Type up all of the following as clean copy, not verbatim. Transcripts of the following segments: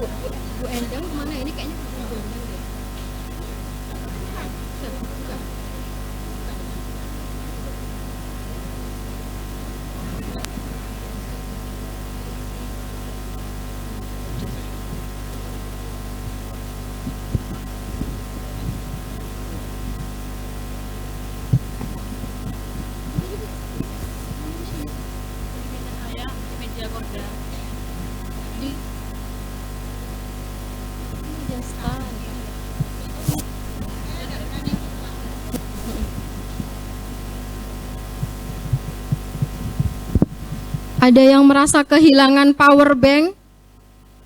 Bu Endang kemana ini kayaknya Bu Endang deh. Bukan. Saya di media Korda. Di Jastan. Ada yang merasa kehilangan power bank?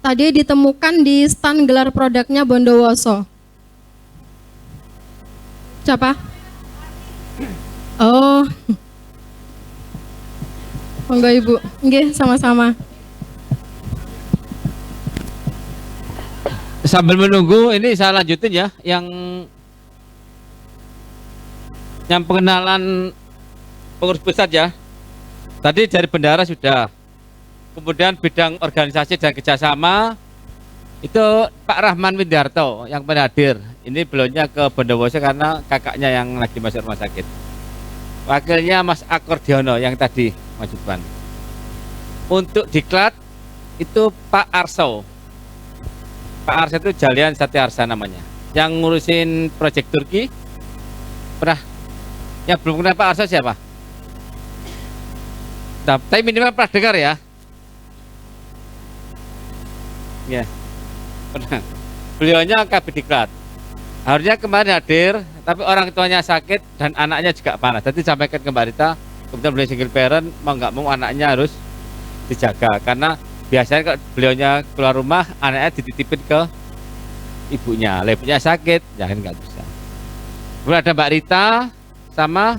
Tadi ditemukan di stand gelar produknya Bondowoso. Siapa? Oh. Monggo Ibu. Nggih, sama-sama. Sambil menunggu ini saya lanjutin ya yang pengenalan pengurus pusat ya. Tadi dari bendara sudah. Kemudian bidang organisasi dan kerjasama itu Pak Rahman Windarto yang pernah hadir. Ini belumnya ke Bondowoso karena kakaknya yang lagi masuk rumah sakit. Wakilnya Mas Akordiono yang tadi Mas Judwan. Untuk diklat itu Pak Arso. Pak Arso itu Jalian Satyarsa namanya. Yang ngurusin proyek Turki. Pernah? Yang belum kenal Pak Arso siapa? Nah, tapi minimal pernah dengar ya. Ya, pernah. Beliaunya Kabid Diklat. Harusnya kemarin hadir, tapi orang tuanya sakit dan anaknya juga panas. Jadi sampaikan ke Mbak Rita, kemudian beliau single parent, mau nggak mau anaknya harus dijaga. Karena biasanya kalau beliaunya keluar rumah, anaknya dititipin ke ibunya. Ibunya sakit, jangan nggak bisa. Kemudian ada Mbak Rita sama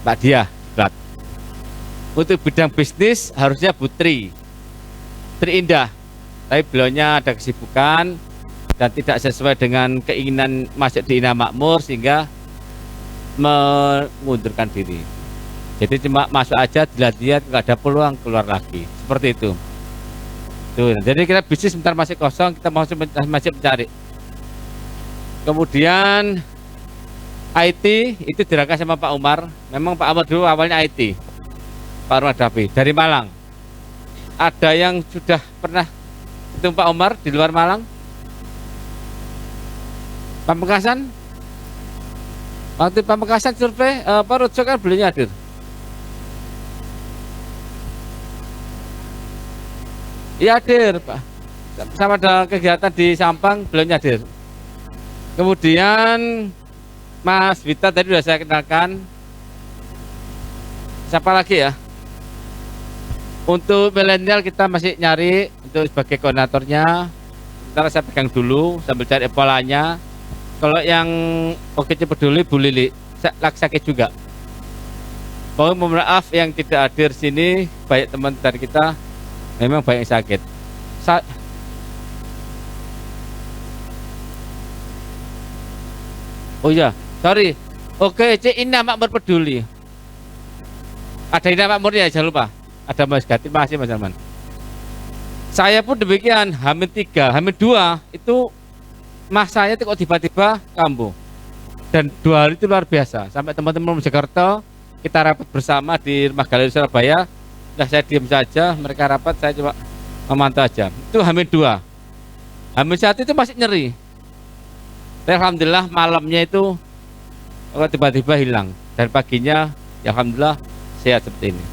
Mbak Dia. Diklat. Untuk bidang bisnis harusnya Putri Indah. Tapi beliaunya ada kesibukan dan tidak sesuai dengan keinginan masuk di Ina Makmur sehingga mengundurkan diri. Jadi cuma masuk aja, dilihat-lihat nggak ada peluang keluar lagi. Seperti itu. Tuh, jadi kita bisnis sebentar masih kosong, kita masih mencari. Kemudian IT itu dirangkas sama Pak Umar. Memang Pak Umar dulu awalnya IT. Pak Umar Dapi dari Malang. Ada yang sudah pernah ketemu Pak Umar di luar Malang? Pamekasan? Waktu Pamekasan survei, Pak Rojo kan belinya hadir. Iya hadir Pak. Sama ada kegiatan di Sampang, beliau hadir. Kemudian Mas Vita tadi sudah saya kenalkan. Siapa lagi ya? Untuk milenial kita masih nyari untuk sebagai koordinatornya. Sebentar saya pegang dulu sambil cari polanya. Kalau yang oke peduli Bu Lili, sakit juga. Mohon maaf yang tidak hadir sini, banyak teman dari kita memang banyak yang sakit. Oh iya, sorry. Oke, Ina Makmur peduli. Ada Ina Makmur ya, jangan lupa. Ada Mas Gati, masih Mas Arman. Saya pun demikian, Hamil 3, Hamil 2 itu masanya itu kok tiba-tiba kambuh. Dan 2 hari itu luar biasa. Sampai teman-teman di Jakarta kita rapat bersama di Rumah Galeri Surabaya. Nah, saya diam saja, mereka rapat, saya coba memantau aja. Itu Hamil 2. Hamil 1 itu masih nyeri. Tapi alhamdulillah malamnya itu kok tiba-tiba hilang. Dan paginya ya alhamdulillah sehat seperti ini.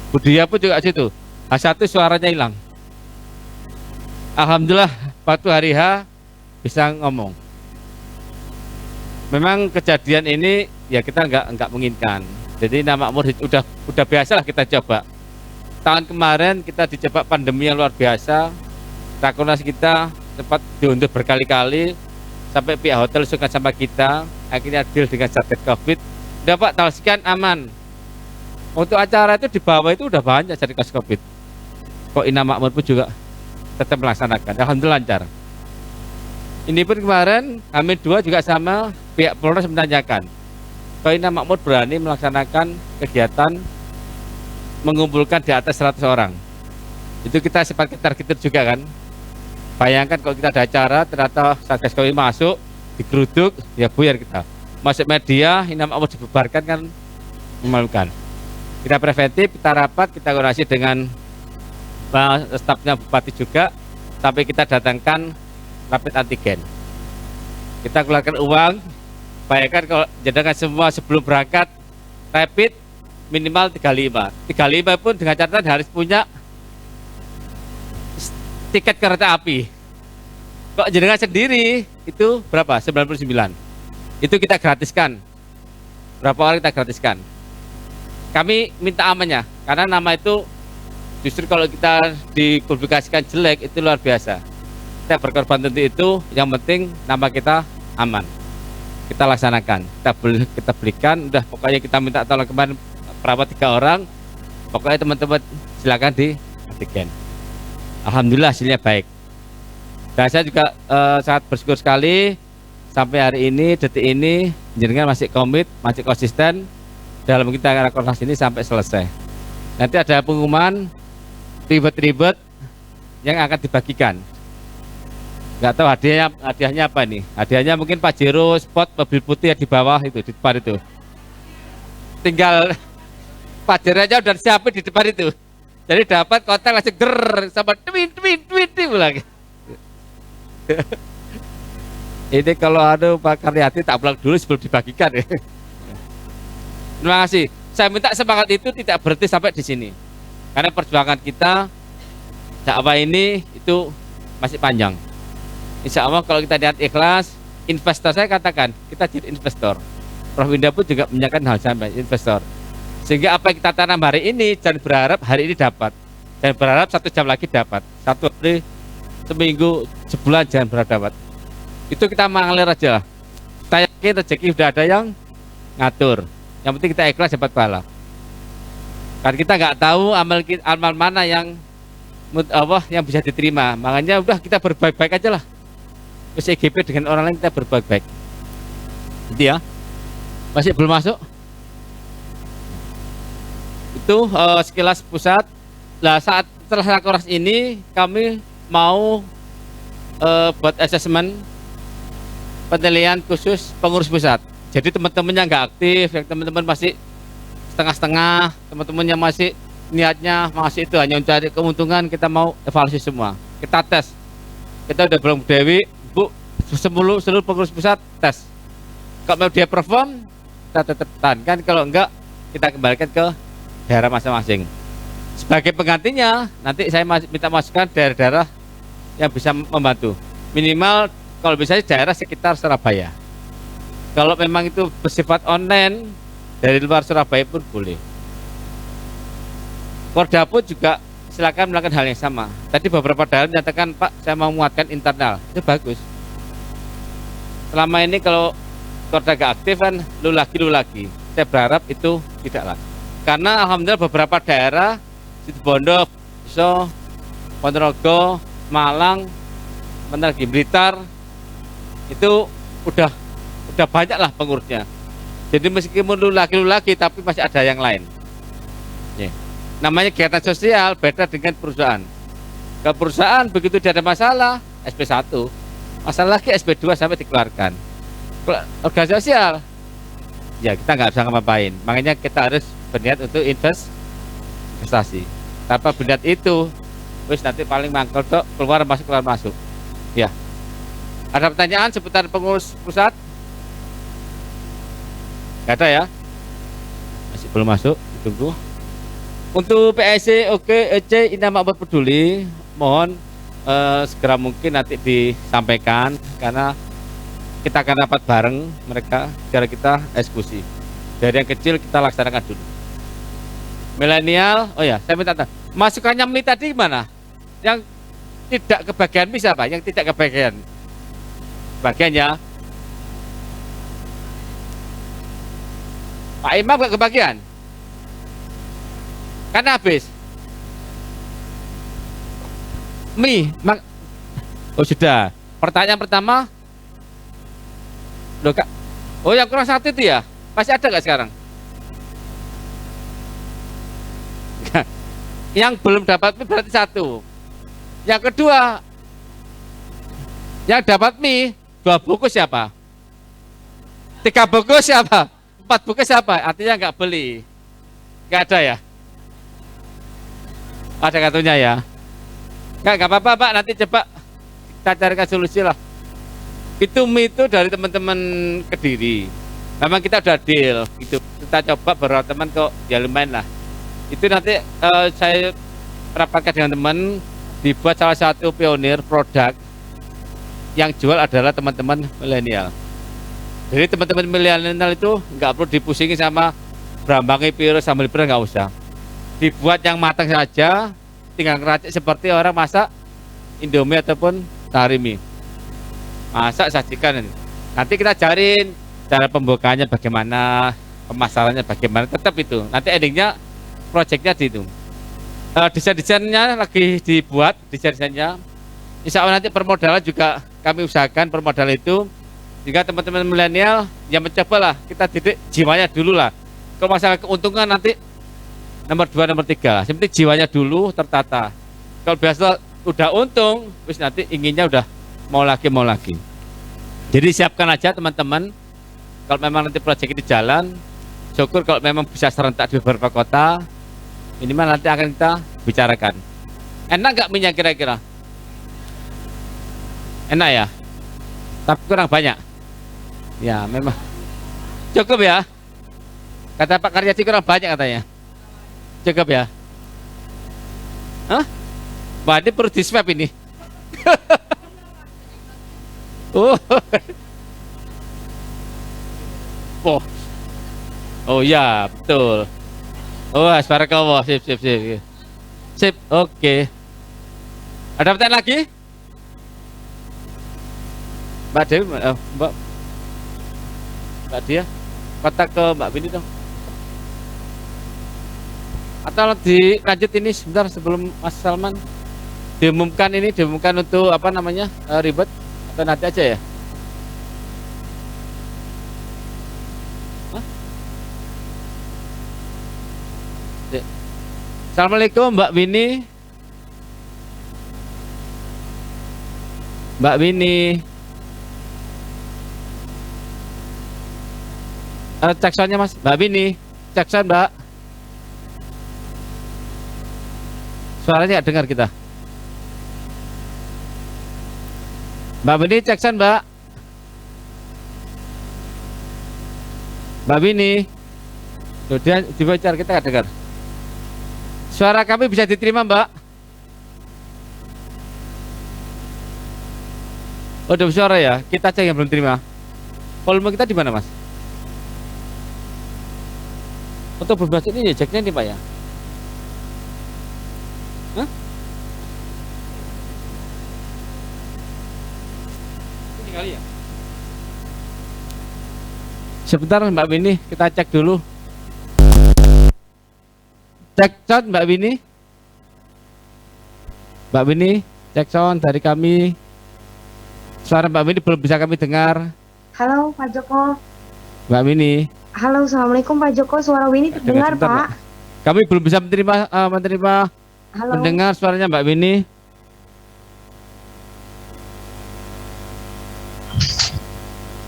Budia pun juga situ. H1 suaranya hilang. Alhamdulillah waktu hari H bisa ngomong. Memang kejadian ini ya kita nggak menginginkan. Jadi Ina Makmur udah biasa lah kita coba. Tahun kemarin kita dicoba pandemi yang luar biasa. Rakornas kita sempat diundur berkali-kali sampai pihak hotel suka sama kita. Akhirnya deal dengan Satgas Covid. Udah Pak, tanggal sekian aman. Untuk acara itu di bawah itu udah banyak Satgas Covid. Kok Ina Makmur pun juga tetap melaksanakan. Alhamdulillah lancar. Ini pun kemarin Hamil 2 juga sama, pihak Polres menanyakan. Kok Ina Makmur berani melaksanakan kegiatan mengumpulkan di atas 100 orang. Itu kita sempat targetin juga kan. Bayangkan kalau kita ada acara, ternyata Satgas Covid masuk, digeruduk, ya buyar kita. Masuk media, ini nama Allah dibubarkan kan memalukan. Kita preventif, kita rapat, kita koordinasi dengan stafnya Bupati juga, sampai kita datangkan rapid antigen. Kita keluarkan uang, bayangkan kalau jadikan semua sebelum berangkat rapid minimal 35. 35 pun dengan catatan harus punya tiket kereta api. Kok jenengan sendiri itu berapa? 99. Itu kita gratiskan. Berapa orang kita gratiskan? Kami minta amannya karena nama itu justru kalau kita dipublikasikan jelek itu luar biasa. Kita berkorban tentu itu, yang penting nama kita aman. Kita laksanakan, kita belikan, udah pokoknya kita minta tolong kemarin perawat 3 orang. Pokoknya teman-teman silakan di antigen. Alhamdulillah hasilnya baik. Dan saya juga sangat bersyukur sekali sampai hari ini, detik ini, jenengan masih komit, masih konsisten dalam kita rakornas ini sampai selesai. Nanti ada pengumuman ribet-ribet yang akan dibagikan. Nggak tahu hadiahnya apa nih? Hadiahnya mungkin Pajero spot mobil putih yang di bawah itu, di depan itu. Tinggal Pajero aja udah siapin di depan itu. Jadi dapat kontak langsung ger sama tweet lagi. Ini kalau ada Pak Karyati tak pulang dulu sebelum dibagikan ya. Terima kasih. Saya minta semangat itu tidak berhenti sampai di sini. Karena perjuangan kita dakwah ini itu masih panjang. Insya Allah kalau kita lihat ikhlas, investor saya katakan kita jadi investor. Prof Winda pun juga menyatakan hal sama, investor. Sehingga apa yang kita tanam hari ini, jangan berharap hari ini dapat. Jangan berharap 1 jam lagi dapat. 1 hari, seminggu, sebulan jangan berharap dapat. Itu kita mengalir aja. Saya yakin rezeki sudah ada yang ngatur. Yang penting kita ikhlas dapat pahala. Karena kita nggak tahu amal mana yang Allah yang bisa diterima. Makanya udah kita berbaik-baik aja lah. Terus EGP dengan orang lain kita berbaik-baik. Jadi ya, masih belum masuk? Itu sekilas pusat. Nah saat setelah rakornas ini kami mau buat asesmen penilaian khusus pengurus pusat. Jadi teman-teman yang nggak aktif, yang teman-teman masih setengah-setengah, teman-teman yang masih niatnya masih itu hanya mencari keuntungan, kita mau evaluasi semua. Kita tes. Kita udah bilang Dewi, Bu, seluruh pengurus pusat tes. Kalau mau dia perform, kita tetap tahankan. Kalau enggak, kita kembalikan ke daerah masing-masing. Sebagai penggantinya, nanti saya minta masukan daerah-daerah yang bisa membantu. Minimal kalau bisa daerah sekitar Surabaya. Kalau memang itu bersifat online, dari luar Surabaya pun boleh. Korda pun juga silakan melakukan hal yang sama. Tadi beberapa daerah menyatakan, Pak, saya mau menguatkan internal. Itu bagus. Selama ini kalau Korda gak aktif kan, lu lagi. Saya berharap itu tidaklah. Karena alhamdulillah beberapa daerah Situbondo, Ponorogo, Malang, Blitar itu udah banyak lah pengurusnya. Jadi meskipun lu lagi tapi masih ada yang lain. Namanya kegiatan sosial beda dengan perusahaan. Kalau perusahaan begitu tidak ada masalah SP1, masalah lagi SP2 sampai dikeluarkan. Kalau organisasi sosial ya kita nggak bisa ngapain. Makanya kita harus berniat untuk investasi. Tanpa berniat itu wis nanti paling mangkel tok, keluar masuk. Ya. Ada pertanyaan seputar pengurus pusat? Gak ada ya? Masih belum masuk, ditunggu. Untuk PSC, oke, EC, ini nama peduli. Mohon segera mungkin nanti disampaikan karena kita akan rapat bareng mereka, cara kita eksekusi. Dari yang kecil kita laksanakan dulu. Milenial, oh ya, saya minta masukannya Mi tadi gimana? Yang tidak kebagian bisa Pak? Yang tidak kebagian bagiannya Pak Imam gak kebagian? Kan habis. Oh sudah. Pertanyaan pertama, loh Kak, oh yang kurang 1 itu ya? Masih ada nggak sekarang? Yang belum dapat berarti 1. Yang kedua, Yang dapat mie 2 bungkus siapa? 3 bungkus siapa? 4 bungkus siapa? Artinya nggak beli. Nggak ada ya? Ada kartunya ya? Nggak apa-apa Pak, nanti coba kita carikan solusi lah. Itu mie itu dari teman-teman Kediri. Memang kita udah deal gitu. Kita coba beberapa teman kok ya lumayan lah. Itu nanti saya rapatkan dengan teman, dibuat salah satu pionir produk yang jual adalah teman-teman milenial. Jadi teman-teman milenial itu nggak perlu dipusingin sama berambangi piro sambal piro, nggak usah. Dibuat yang matang saja, tinggal ngeracik seperti orang masak Indomie ataupun tarimi. Masak sajikan ini. Nanti kita cariin cara pembukaannya bagaimana, pemasarannya bagaimana, tetap itu. Nanti endingnya proyeknya di itu. Desain-desainnya lagi dibuat, desain-desainnya. Insya Allah nanti permodalan juga kami usahakan permodalan itu. Jika teman-teman milenial yang mencoba lah, kita didik jiwanya dulu lah. Kalau masalah keuntungan nanti nomor 2, nomor 3 lah. Yang penting jiwanya dulu tertata. Kalau biasa udah untung, terus nanti inginnya udah mau lagi. Jadi siapkan aja teman-teman. Kalau memang nanti proyek ini jalan, syukur kalau memang bisa serentak di beberapa kota, minimal nanti akan kita bicarakan. Enak nggak minyak kira-kira? Enak ya? Tapi kurang banyak. Ya memang. Cukup ya? Kata Pak Karyadi kurang banyak katanya. Cukup ya? Hah? Wah, ini perlu di swab ini. Oh. Oh. Oh ya, betul. Oh, asbarakallah. Sip. Sip, oke. Ada pertanyaan lagi? Mbak Dewi, Mbak Dia, kontak ke Mbak Bini dong. Atau dilanjut ini sebentar sebelum Mas Salman diumumkan untuk apa namanya ribet, atau nanti aja ya? Hah? Assalamualaikum Mbak Bini. Mbak Bini. Cek soundnya Mas, Mbak Bini. Cek sound Mbak. Suaranya nggak dengar kita. Mbak Bini cek sound Mbak. Mbak Bini. Sudah dibaca kita nggak dengar. Suara kami bisa diterima Mbak. Oh, udah suara ya. Kita cek yang belum terima. Volume kita di mana Mas? Untuk berbahasa ini ya jacknya nih Pak ya. Hah? Ini kali ya. Sebentar Mbak Bini, kita cek dulu. Cek sound Mbak Bini. Mbak Bini, cek sound dari kami. Suara Mbak Bini belum bisa kami dengar. Halo Pak Joko. Mbak Bini. Halo, assalamualaikum Pak Joko. Suara Winnie terdengar Sebentar, Pak. Mbak. Kami belum bisa menerima Halo. mendengar suaranya Mbak Bini.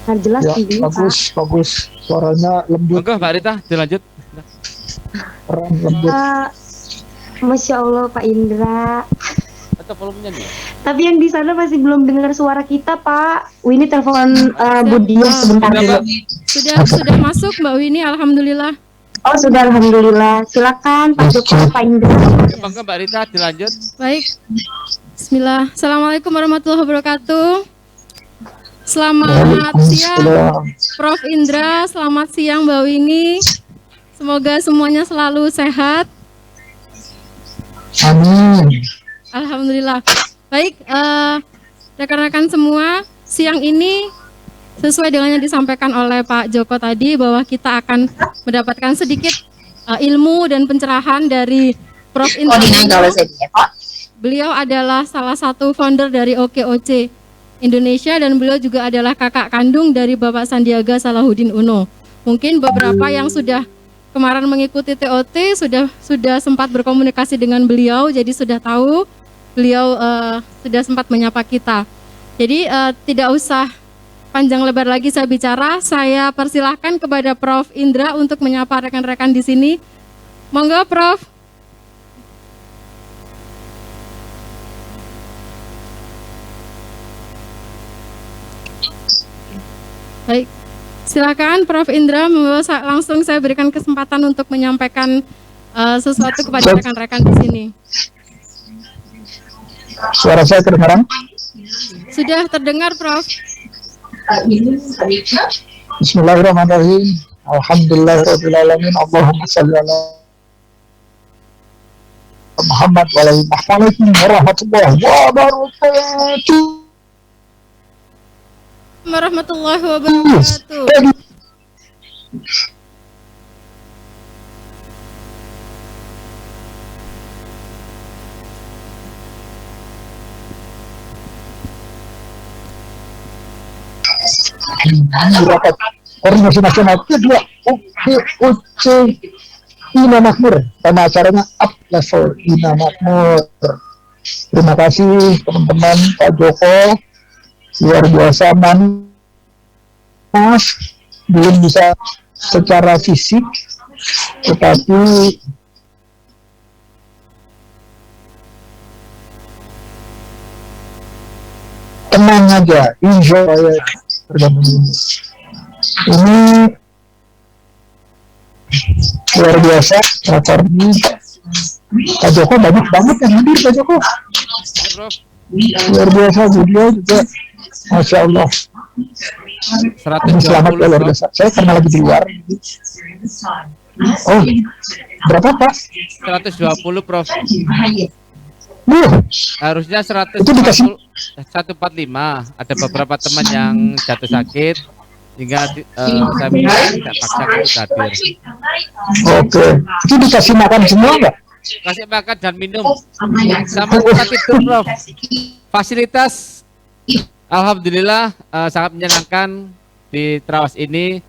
Nah, jelas Ya, ini bagus, Pak. bagus. Suaranya lembut, Monggo Mbak Rita, dilanjut. keren, lembut. Masya Allah Pak Indra. Atau volumenya nih? Tapi yang di sana masih belum dengar suara kita Pak. Winnie telepon Budia sebentar Sudah, dulu. Mbak. Sudah masuk Mbak Winnie, alhamdulillah. Oh sudah, alhamdulillah. Silakan Pak Joko, Pak Indra. Monggo Mbak Rita, dilanjut. Baik. Bismillah. Assalamualaikum warahmatullahi wabarakatuh. Selamat siang Prof Indra, selamat siang Mbak Winnie. Semoga semuanya selalu sehat. Amin. Alhamdulillah. Baik, rekan-rekan semua, siang ini sesuai dengan yang disampaikan oleh Pak Joko tadi bahwa kita akan mendapatkan sedikit ilmu dan pencerahan dari Prof Indra. Beliau adalah salah satu founder dari OKOC Indonesia dan beliau juga adalah kakak kandung dari Bapak Sandiaga Salahuddin Uno. Mungkin beberapa yang sudah kemarin mengikuti TOT sudah sempat berkomunikasi dengan beliau, jadi sudah tahu beliau sudah sempat menyapa kita. Jadi tidak usah panjang lebar lagi saya bicara, saya persilahkan kepada Prof. Indra untuk menyapa rekan-rekan di sini. Monggo Prof. Baik, silakan Prof. Indra, langsung saya berikan kesempatan untuk menyampaikan sesuatu kepada rekan-rekan di sini. Suara saya kedengaran? Sudah terdengar Prof. Bismillahirrahmanirrahim. Alhamdulillahirrahmanirrahim. Allahumma salli ala Muhammad wa ala Muhammad warahmatullahi wabarakatuh. Warahmatullahi wabarakatuh. Rapat Koordinasi Nasional kedua UPUC Ina Makmur, karena acaranya up level Ina Makmur. Terima kasih teman-teman, Pak Joko, luar biasa. Maaf belum bisa secara fisik, tetapi tenang aja, enjoy tergabung ini. Ini luar biasa rapor ini. Pak Joko banyak banget yang hadir, Pak Joko. Prof. Luar biasa, beliau juga, Masya Allah. Ini selamat ya, luar biasa. Saya karena lagi di luar. Oh, berapa Pak? 120 Prof. Harusnya 145. Itu dikasih. Ada beberapa teman yang jatuh sakit hingga saya tidak paksa untuk hadir. Oke, itu dikasih makan semua nggak? Kasih makan dan minum sama tempat tidur Prof. Fasilitas alhamdulillah sangat menyenangkan di Trawas ini.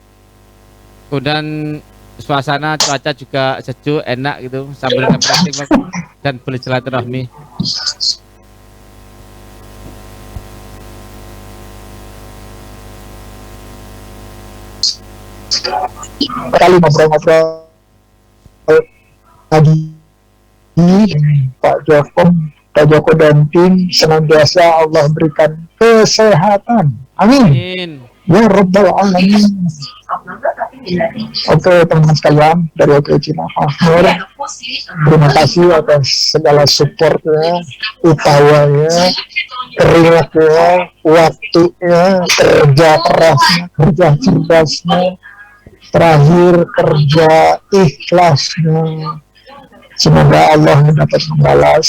Kemudian suasana cuaca juga sejuk, enak gitu, sambil refreshing dan boleh silaturahmi. Kali ngobrol-ngobrol lagi Pak Joko dan tim, senantiasa Allah berikan kesehatan. Amin. Amin. Ya Rabbal Alamin. Oke teman-teman sekalian dari OKC Makmur, terima kasih atas segala supportnya, upayanya, keringatnya, waktunya, kerja kerasnya, kerja cerdasnya, terakhir kerja ikhlasnya. Semoga Allah dapat membalas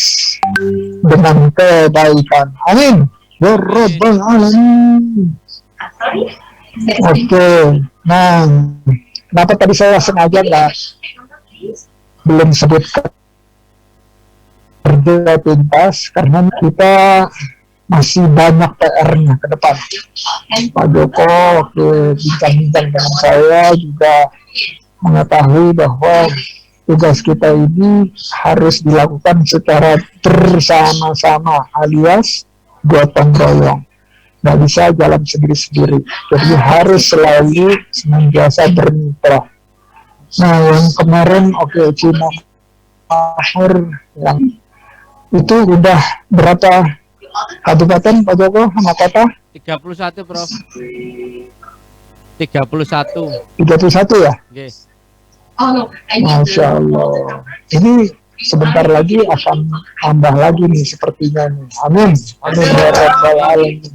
dengan kebaikan. Amin. Ya Rabbal Alamin. Oke, nah, kenapa tadi saya sengaja belum sebut kerja tuntas, karena kita masih banyak PR-nya ke depan. Pak Joko waktu bincang-bincang dengan saya juga mengetahui bahwa tugas kita ini harus dilakukan secara bersama-sama, alias gotong royong. Nggak bisa jalan sendiri-sendiri, jadi harus selalu senantiasa bermitra. Nah, yang kemarin Cina Makmur yang itu udah berapa kabupaten Pak Joko sama kota? 31 Prof. 31. 31 ya? Yes. Masya Allah. Ini sebentar lagi akan tambah lagi nih sepertinya nih. Amin. Amin ya Rabbal Alamin.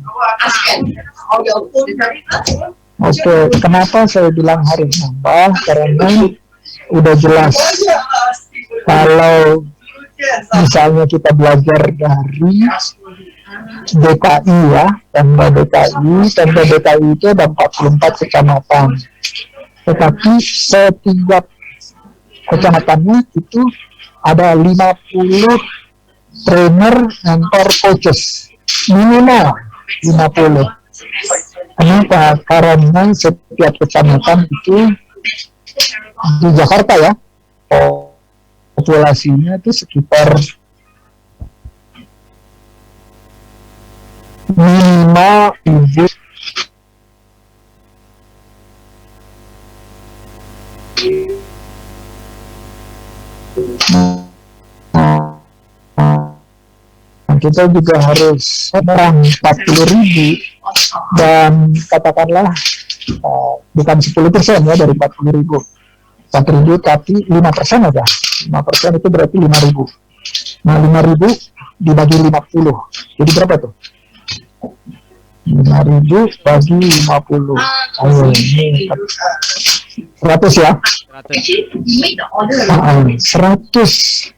Oke, kenapa saya bilang harus nambah? Karena udah jelas kalau misalnya kita belajar dari DKI ya, Pemda DKI itu ada 44 kecamatan. Tetapi setiap kecamatannya itu ada 50 trainer mentor coaches, minimal 50. Kenapa? Karena setiap kecamatan itu di Jakarta ya, populasinya itu sekitar minimal 5.000. Kita juga harus menang 40.000 dan katakanlah bukan 10% ya dari 40.000 tapi 5% aja. 5% itu berarti 5.000. Nah 5.000 dibagi 50 jadi berapa tuh? 5.000 bagi 50. Ayo ini 100 ya. 100.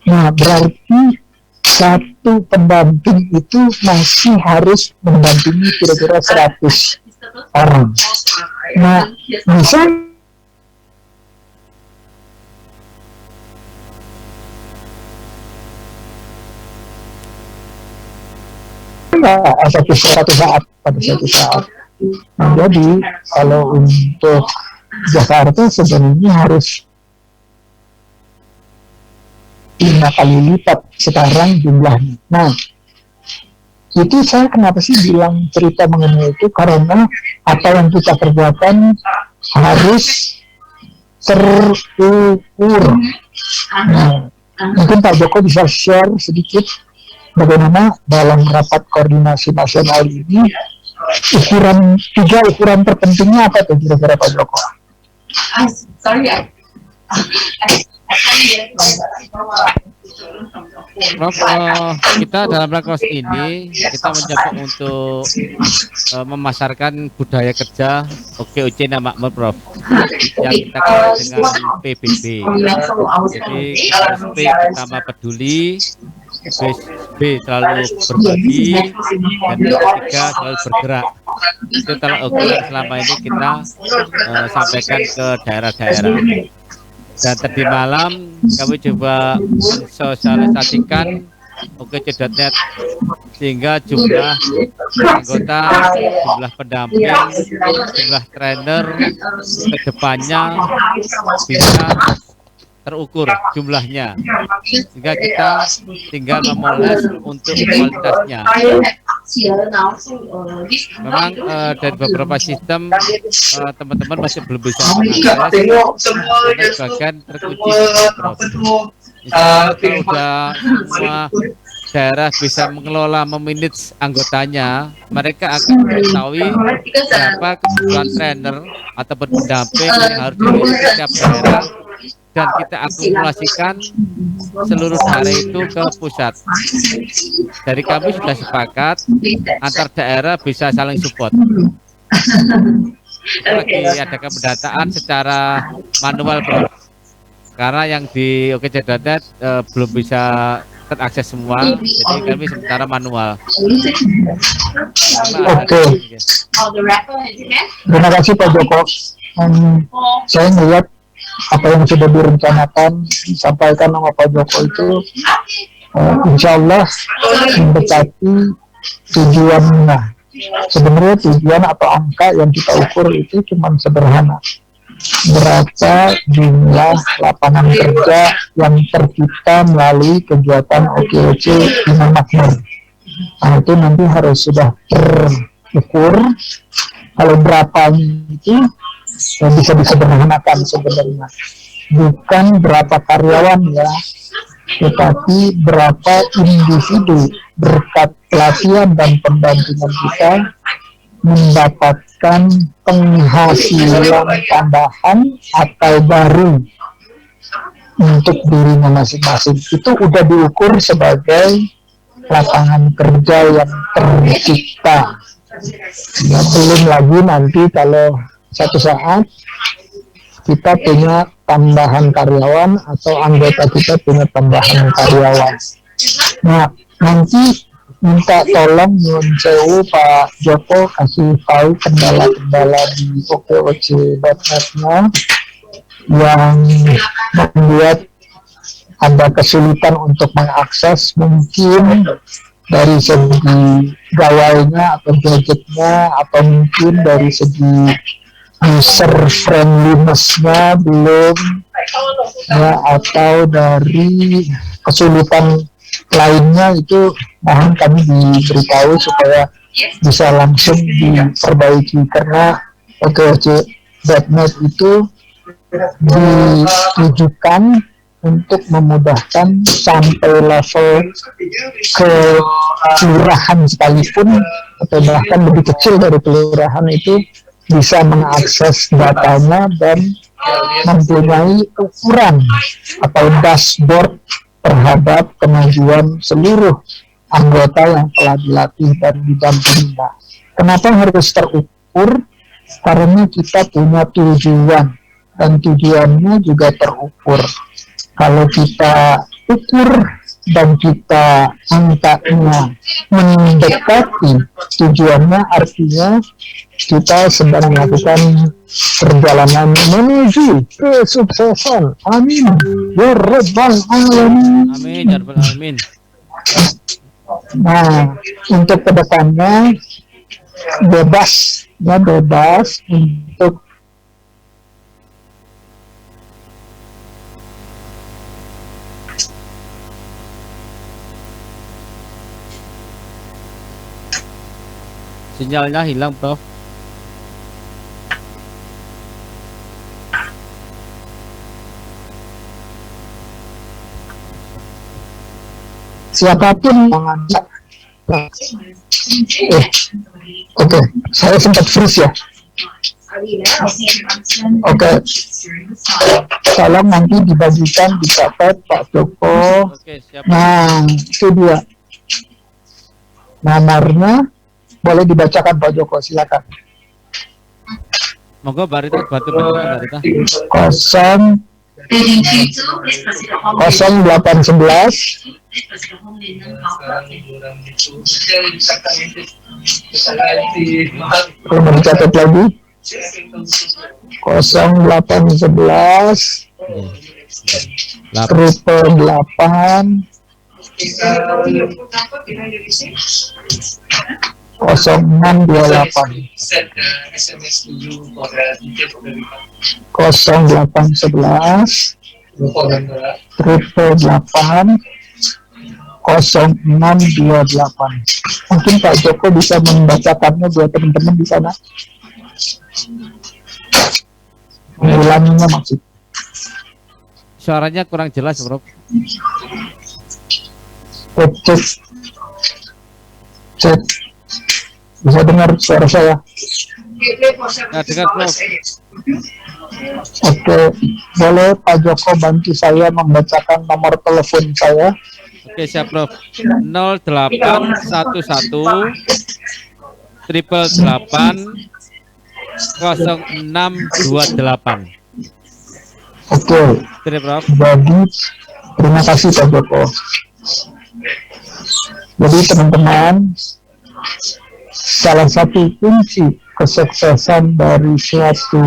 Nah berarti satu pendamping itu masih harus mendampingi kira-kira 100 orang. Nah, bisa satu saat pada satu saat. Nah, jadi kalau untuk Jakarta sebenarnya harus 5 kali lipat sekarang jumlahnya. Nah, itu saya kenapa sih bilang cerita mengenai itu, karena apa yang kita kerjakan harus terukur. Nah, mungkin Pak Joko bisa share sedikit bagaimana dalam rapat koordinasi nasional ini tiga ukuran terpentingnya apa tuh kira-kira Pak Joko? Prof, kita dalam rakernas ini kita mencoba untuk memasarkan budaya kerja OKOC dan Makmur, Prof, yang kita kenal dengan PBB. Jadi P pertama peduli, B selalu berbagi, dan ketiga selalu bergerak. Itu kalau selama ini kita sampaikan ke daerah-daerah. Dan tadi malam kami coba mensosialisasikan OKOC.net sehingga jumlah anggota, jumlah pendamping, jumlah trainer ke depannya bisa terukur jumlahnya, sehingga kita tinggal memoles untuk kualitasnya. Memang dari beberapa sistem teman-teman masih belum bisa mengakses karena sebagian terkunci. Kalau sudah semua daerah bisa mengelola memanage anggotanya, mereka akan mengetahui berapa kebutuhan trainer ataupun pendamping yang harus dimiliki setiap daerah, dan kita akumulasikan seluruh daerah itu ke pusat. Dari kami sudah sepakat antar daerah bisa saling support. Lagi ada pendataan secara manual, Bro. Karena yang di OKOC.net belum bisa terakses semua, jadi kami sementara manual. Oke. Terima kasih Pak Joko. Saya melihat apa yang sudah direncanakan disampaikan sama Pak Joko itu insya Allah mendekati tujuannya. Sebenarnya tujuan atau angka yang kita ukur itu cuma sederhana, berapa jumlah lapangan kerja yang tercipta melalui kegiatan OKOC Imam Makmur. Nah itu nanti harus sudah terukur. Kalau berapanya itu bisa disederhanakan sebenarnya, bukan berapa karyawan ya, tetapi berapa individu berkat pelatihan dan pendampingan kita mendapatkan penghasilan tambahan atau baru untuk dirinya masing-masing. Itu udah diukur sebagai lapangan kerja yang tercipta. Ya, belum lagi nanti kalau satu saat kita punya tambahan karyawan atau anggota kita punya tambahan karyawan. Nah, nanti minta tolong nyuwun sewu Pak Joko kasih tahu kendala-kendala di OKOC.net-nya yang membuat ada kesulitan untuk mengakses, mungkin dari segi gawainya atau gadgetnya, atau mungkin dari segi user friendliness-nya belum ya, atau dari kesulitan lainnya, itu mohon kami diberitahu supaya bisa langsung diperbaiki karena OKOC.net itu ditujukan untuk memudahkan sampai level ke kelurahan sekalipun atau bahkan lebih kecil dari kelurahan itu bisa mengakses datanya dan mempunyai ukuran atau dashboard terhadap kemajuan seluruh anggota yang telah dilatih dan didampingi. Kenapa harus terukur? Karena kita punya tujuan dan tujuannya juga terukur. Kalau kita ukur dan kita angkanya mendekati tujuannya, artinya kita sedang melakukan perjalanan menuju kesuksesan. Amin ya rabbal alamin. Amin ya rabbal alamin. Nah, untuk kedepannya bebas untuk Sinyalnya hilang, Prof. siapapun yang ada. Oke, saya sempat freeze ya. Oke, tolong nanti dibagikan, dicatat Pak Joko. Oke, siap. Nah, itu dia nomornya, boleh dibacakan Pak Joko, silakan. Monggo Barita bantu Barita. 0811 Kalau dicatat lagi 0811 888 0628 0811 888 0628. Mungkin Pak Joko bisa membacakannya buat teman-teman di sana. Mengulanginya maksud. Suaranya kurang jelas, Bro. Cek. Bisa dengar suara saya? Nah, dengar, Prof. Oke, boleh Pak Joko bantu saya membacakan nomor telepon saya? Oke, siap, Prof. 0811 888 0628. Oke, Oke, Prof. jadi terima kasih Pak Joko. Jadi teman-teman, salah satu kunci kesuksesan dari suatu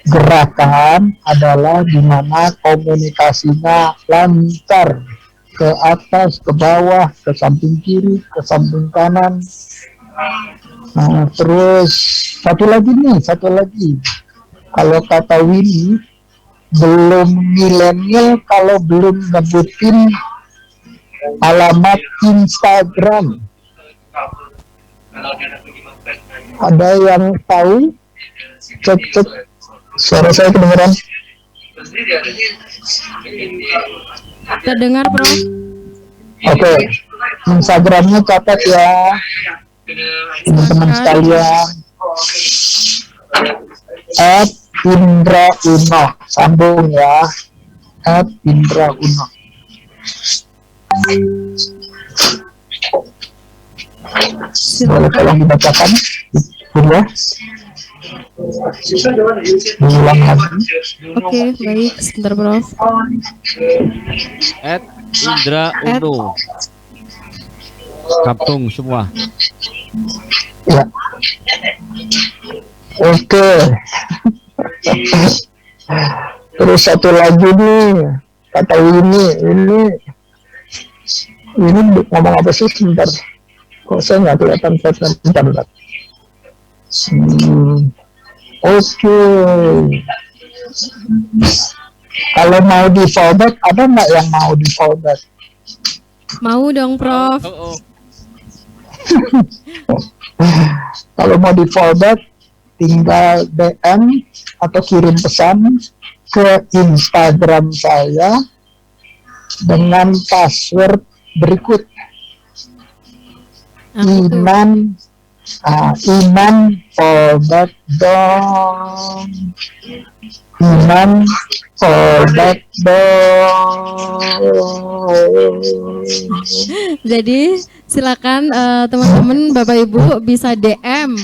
gerakan adalah di mana komunikasinya lancar, ke atas, ke bawah, ke samping kiri, ke samping kanan. Nah, terus satu lagi, kalau kata Winnie, belum milenial kalau belum nyebutin alamat Instagram. Ada yang tahu? Cek suara saya kedengeran? Terdengar, Bro. Oke, Instagramnya catat ya teman-teman sekalian. @Indra Uno, sambung ya. @Indra Uno. Boleh tolong dibacakan, ya? Diulang lagi. Oke, baik. Sebentar, Bro. Indra Uno. Kampung semua. Ya. Oke. Terus satu lagi nih, kata ini ngomong apa sih? Sebentar. Kok saya nggak kelihatan bentar. Oke. Kalau mau di fallback, ada nggak yang mau di fallback? Mau dong, Prof. Oh. Kalau mau di fallback, tinggal DM atau kirim pesan ke Instagram saya dengan password berikut. Iman fallback dong. Iman fallback dong. Jadi silakan teman-teman Bapak Ibu bisa DM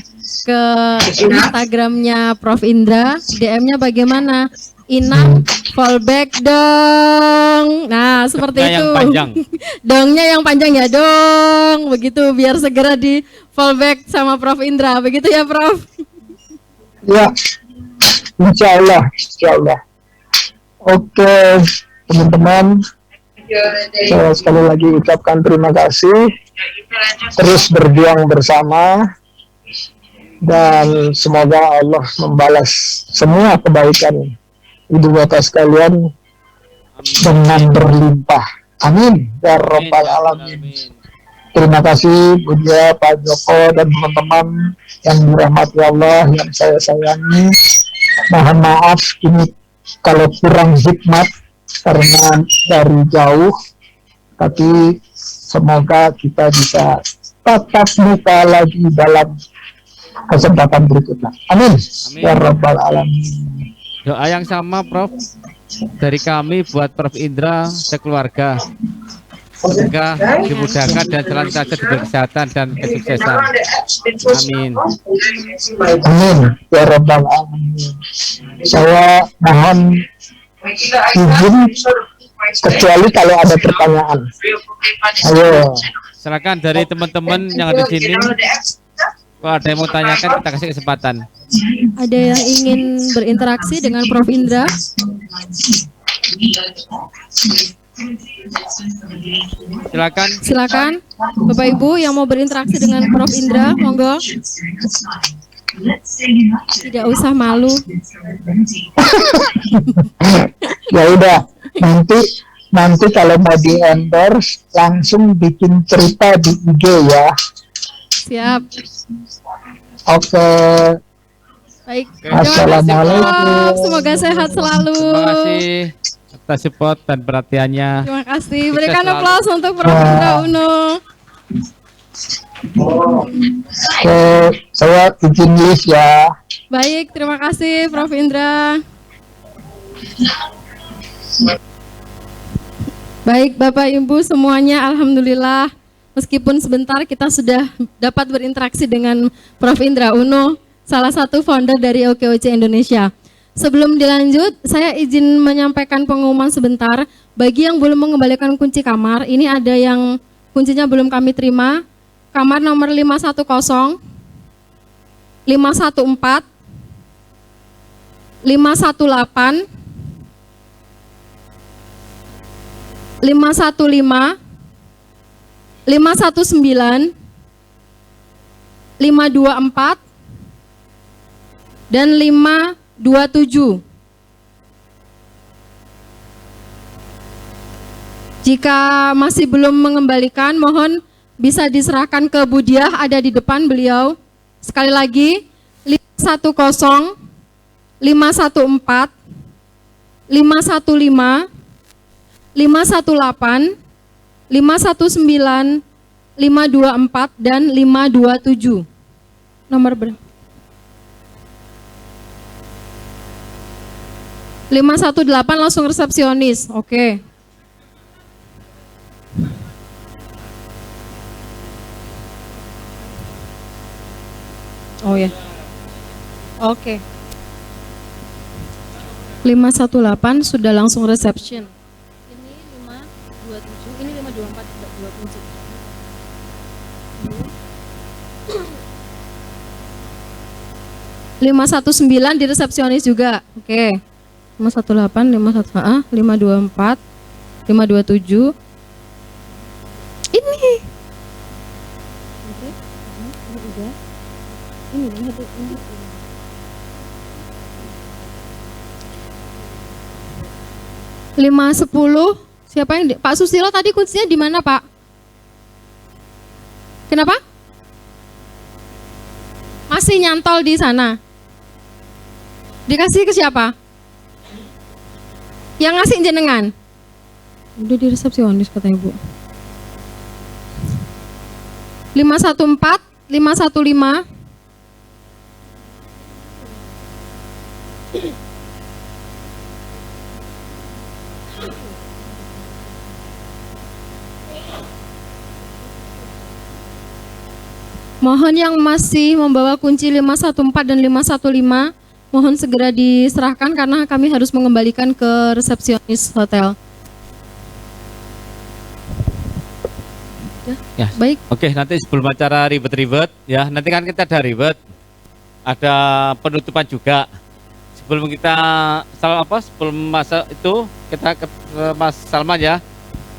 ke Instagramnya Prof Indra. DM-nya bagaimana? Inam fallback dong. Nah, seperti Dongnya itu. yang panjang. Dongnya yang panjang ya dong. Begitu biar segera di fallback sama Prof Indra. Begitu ya, Prof. Ya, insya Allah, insya Allah. Oke, teman-teman, saya sekali lagi ucapkan terima kasih. Terus berjuang bersama, dan semoga Allah membalas semua kebaikan ibu bapak sekalian dengan berlimpah. Amin ya rabbal alamin. Terima kasih Budia, Pak Joko, dan teman-teman yang dirahmati Allah, yang saya sayangi. Mohon maaf ini kalau kurang hikmat karena dari jauh, tapi semoga kita bisa tatap muka lagi dalam kesempatan berikutnya. Amin. Ya rabbal alamin. Doa yang sama Prof dari kami buat Prof Indra sekeluarga. Semoga dimudahkan dan selalu saja diberi kesehatan dan kesuksesan. Amin. Amin. Ya rabbal alamin. Saya mohon izin kecuali kalau ada pertanyaan. Ayo. Silakan dari teman-teman yang ada di sini. Kalau ada yang mau tanyakan, kita kasih kesempatan. Ada yang ingin berinteraksi dengan Prof Indra? Silakan. Silakan. Bapak Ibu yang mau berinteraksi dengan Prof Indra, monggo. Tidak usah malu. Ya udah, nanti kalau mau di endorse langsung bikin cerita di IG ya. Siap. Oke. Baik. Assalamualaikum. Semoga sehat selalu. Terima kasih atas support dan perhatiannya. Terima kasih. Sukses Berikan selalu. aplaus untuk Prof Indra Uno. Oke, saya izin live ya. Baik, terima kasih Prof Indra. Baik Bapak Ibu semuanya, alhamdulillah meskipun sebentar kita sudah dapat berinteraksi dengan Prof Indra Uno, salah satu founder dari OKOC Indonesia. Sebelum dilanjut, saya izin menyampaikan pengumuman sebentar. Bagi yang belum mengembalikan kunci kamar, ini ada yang kuncinya belum kami terima. Kamar nomor 510, 514, 518, 515, 519, 524, dan 527. Jika masih belum mengembalikan, mohon bisa diserahkan ke Budiah, ada di depan beliau. Sekali lagi, 510, 514, 515, 518, 519, 524, dan 527. Nomor berapa? 518 langsung resepsionis. Oke. Oh ya. Oke. 518 sudah langsung reception. Ini 527, ini 524 juga 2 kunci. 519 di resepsionis juga. Oke. 518, 524, 527. Ini. Oke. Ini udah. Ini 510. Siapa yang Pak Susilo tadi kuncinya di mana, Pak? Kenapa? Masih nyantol di sana. Dikasih ke siapa? Yang ngasih jenengan? Udah di resepsionis katanya Bu. 514, 515. Mohon yang masih membawa kunci 514 dan 515, mohon segera diserahkan karena kami harus mengembalikan ke resepsionis hotel. Ya. Baik, Oke, nanti sebelum acara ribet-ribet ya, nanti kan kita ada ribet, ada penutupan juga. Sebelum kita sebelum masa itu kita ke Mas Salman ya,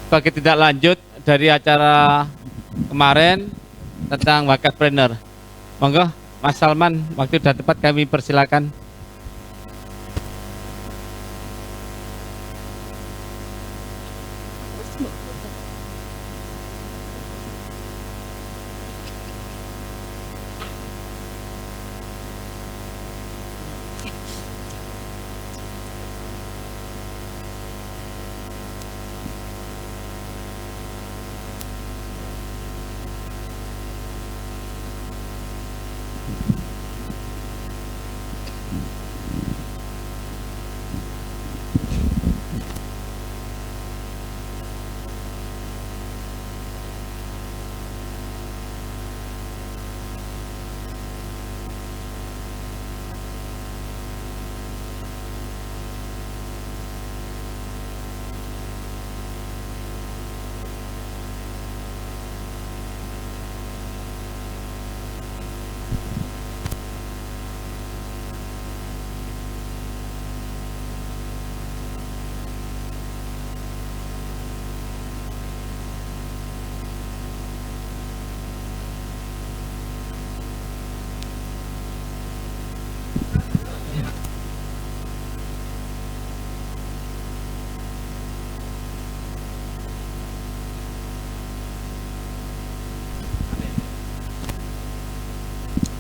sebagai tindak lanjut dari acara kemarin tentang wakatpreneur. Monggo Mas Salman, waktu dan tempat kami persilakan.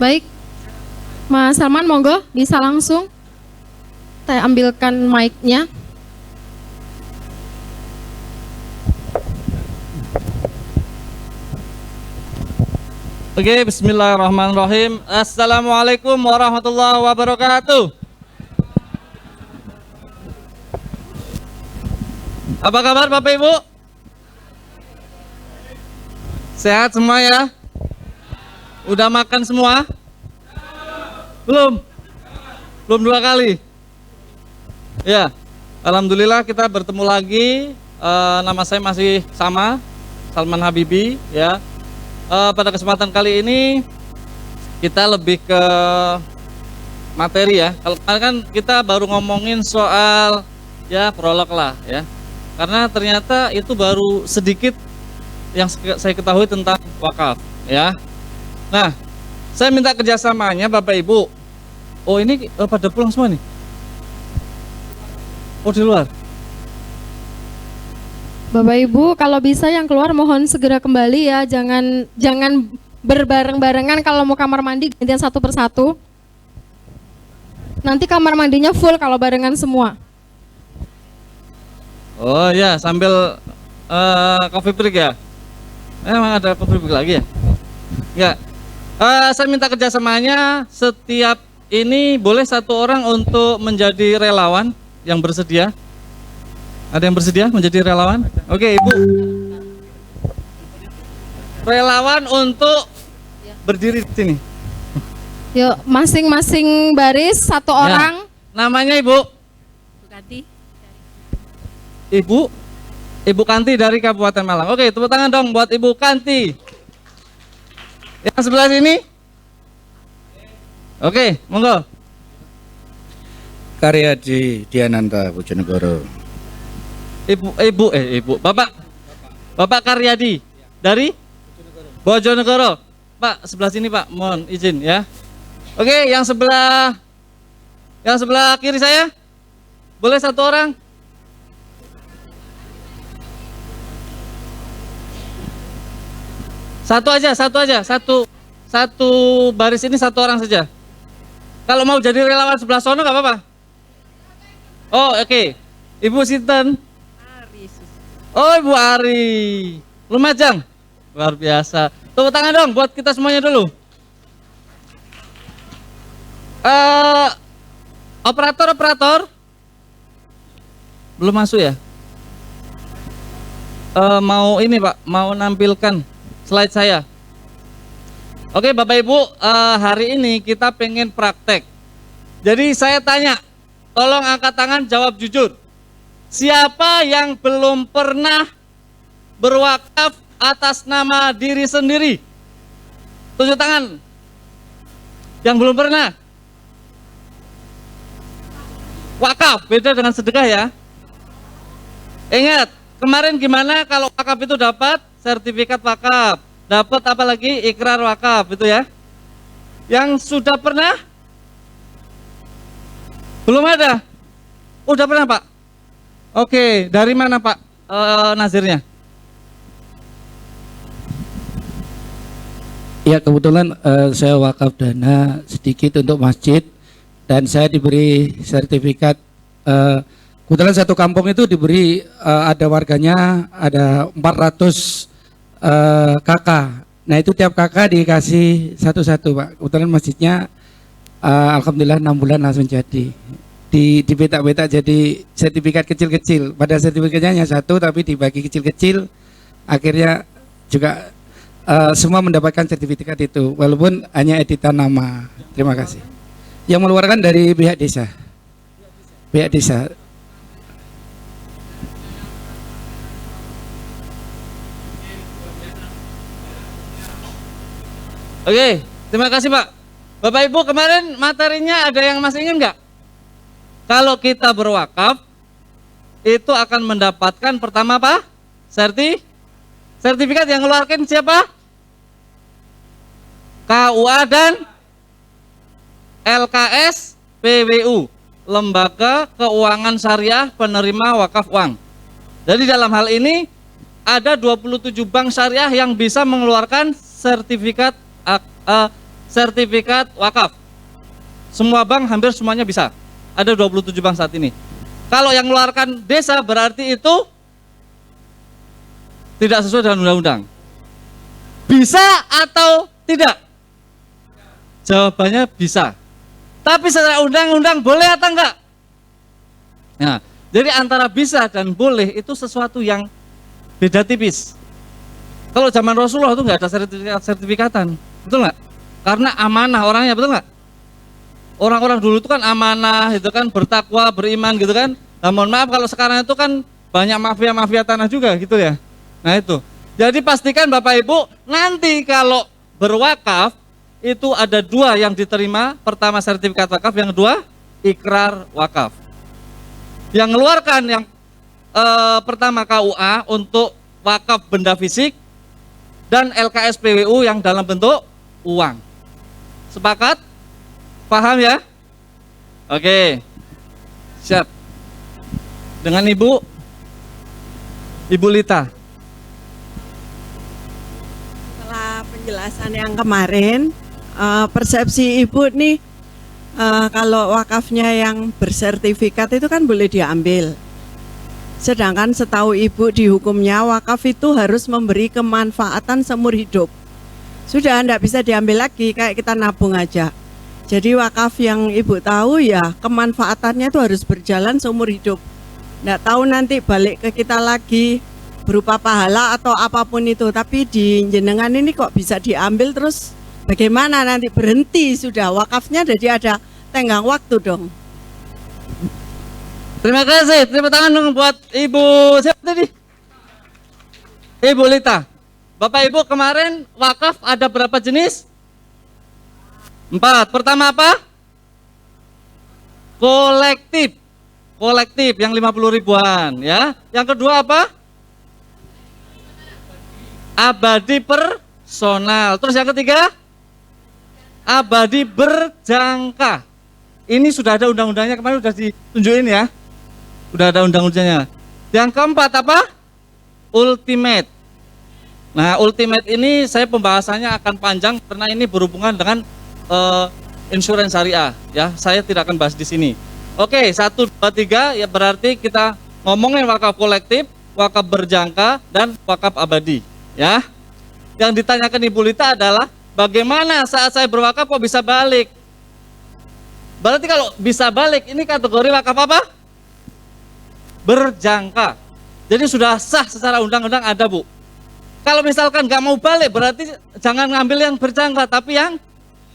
baik. Mas Salman, monggo bisa langsung saya ambilkan mic-nya. Oke, bismillahirrahmanirrahim. Assalamualaikum warahmatullahi wabarakatuh. Apa kabar Bapak Ibu? Sehat semua ya? Udah makan semua? Belum? Belum 2 kali? Ya, alhamdulillah kita bertemu lagi. Nama saya masih sama, Salman Habibi ya. Pada kesempatan kali ini kita lebih ke materi ya. Kalau kemarin kan kita baru ngomongin soal ya prolog lah ya. Karena ternyata itu baru sedikit yang saya ketahui tentang wakaf ya. Nah, saya minta kerjasamanya Bapak Ibu. Oh ini pada pulang semua nih? Oh di luar? Bapak Ibu, kalau bisa yang keluar mohon segera kembali ya, jangan berbareng-barengan. Kalau mau kamar mandi gantian satu persatu. Nanti kamar mandinya full kalau barengan semua. Oh ya, sambil coffee break ya? Emang ada coffee break lagi ya? Enggak. Saya minta kerjasamanya, setiap ini boleh 1 orang untuk menjadi relawan yang bersedia. Ada yang bersedia menjadi relawan? Oke, Ibu. Relawan untuk berdiri di sini. Yuk, masing-masing baris 1 orang. Namanya Ibu? Bukati. Ibu Kanti dari Kabupaten Malang. Oke, tepuk tangan dong buat Ibu Kanti. Yang sebelah sini? Oke, monggo. Karyadi Diananta Bojonegoro. Bapak Karyadi dari Bojonegoro. Pak, sebelah sini Pak, mohon izin ya. Oke, yang sebelah kiri saya. Boleh 1 orang? Satu aja. satu baris ini satu orang saja. Kalau mau jadi relawan sebelah sono nggak apa-apa. Oh oke. Ibu Sinten. Oh Ibu Ari. Lumajang. Luar biasa. Tepuk tangan dong buat kita semuanya dulu. Operator belum masuk ya? Mau ini Pak, mau nampilkan slide saya. Oke Bapak Ibu, hari ini kita pengen praktek. Jadi saya tanya, tolong angkat tangan jawab jujur. Siapa yang belum pernah berwakaf atas nama diri sendiri? Tunjuk tangan. Yang belum pernah. Wakaf beda dengan sedekah ya. Ingat, kemarin gimana kalau wakaf itu dapat sertifikat wakaf, dapat apa lagi ikrar wakaf itu ya. Yang sudah pernah? Belum ada. Udah pernah Pak? Oke, dari mana Pak nazirnya? Ya kebetulan saya wakaf dana sedikit untuk masjid dan saya diberi sertifikat. Kebetulan satu kampung itu diberi ada warganya ada 400 kakak. Nah itu tiap kakak dikasih satu-satu Pak. Kebetulan masjidnya alhamdulillah 6 bulan langsung jadi. Dibetak-betak jadi sertifikat kecil-kecil. Pada sertifikatnya hanya satu tapi dibagi kecil-kecil. Akhirnya juga semua mendapatkan sertifikat itu walaupun hanya editan nama. Terima kasih. Yang mengeluarkan dari pihak desa. Pihak desa. Oke, terima kasih Pak. Bapak Ibu kemarin materinya ada yang masih ingat nggak? Kalau kita berwakaf itu akan mendapatkan pertama apa? Sertifikat yang mengeluarkan siapa? KUA dan LKS PWU, Lembaga Keuangan Syariah Penerima Wakaf Uang. Jadi dalam hal ini ada 27 bank syariah yang bisa mengeluarkan sertifikat wakaf. Semua bank hampir semuanya bisa. Ada 27 bank saat ini. Kalau yang mengeluarkan desa berarti itu tidak sesuai dengan undang-undang. Bisa atau tidak? Jawabannya bisa. Tapi secara undang-undang boleh atau enggak? Nah, jadi antara bisa dan boleh itu sesuatu yang beda tipis. Kalau zaman Rasulullah itu enggak ada sertifikatan, betul enggak? Karena amanah orangnya, betul enggak? Orang-orang dulu itu kan amanah, itu kan bertakwa, beriman gitu kan. Nah, mohon maaf kalau sekarang itu kan banyak mafia-mafia tanah juga gitu ya. Nah itu. Jadi pastikan Bapak Ibu nanti kalau berwakaf itu ada dua yang diterima. Pertama sertifikat wakaf, yang kedua ikrar wakaf. Yang mengeluarkan yang pertama KUA untuk wakaf benda fisik dan LKS PWU yang dalam bentuk uang. Sepakat? Paham ya? Oke. Siap. Dengan Ibu Lita. Setelah penjelasan yang kemarin, persepsi Ibu nih kalau wakafnya yang bersertifikat itu kan boleh diambil. Sedangkan setahu Ibu di hukumnya wakaf itu harus memberi kemanfaatan seumur hidup. Sudah tidak bisa diambil lagi, kayak kita nabung aja. Jadi wakaf yang Ibu tahu ya kemanfaatannya itu harus berjalan seumur hidup. Tidak tahu nanti balik ke kita lagi berupa pahala atau apapun itu. Tapi di jenengan ini kok bisa diambil terus bagaimana nanti berhenti sudah wakafnya, jadi ada tenggang waktu dong. Terima kasih, terima tangan dong buat Ibu siapa tadi? Ibu Lita. Bapak Ibu kemarin wakaf ada berapa jenis? 4. Pertama apa? Kolektif yang 50 ribuan ya. Yang kedua apa? Abadi personal. Terus yang ketiga? Abadi berjangka. Ini sudah ada undang-undangnya, kemarin sudah ditunjukin ya. Sudah ada undang-undangnya. Yang keempat apa? Ultimate. Nah, ultimate ini saya pembahasannya akan panjang karena ini berhubungan dengan insurans syariah ya. Saya tidak akan bahas di sini. Oke, 1 2 3 ya berarti kita ngomongin wakaf kolektif, wakaf berjangka dan wakaf abadi ya. Yang ditanyakan Ibu Lita adalah bagaimana saat saya berwakaf kok bisa balik? Berarti kalau bisa balik ini kategori wakaf apa? Berjangka. Jadi sudah sah secara undang-undang ada, Bu. Kalau misalkan nggak mau balik, berarti jangan ngambil yang berjangka, tapi yang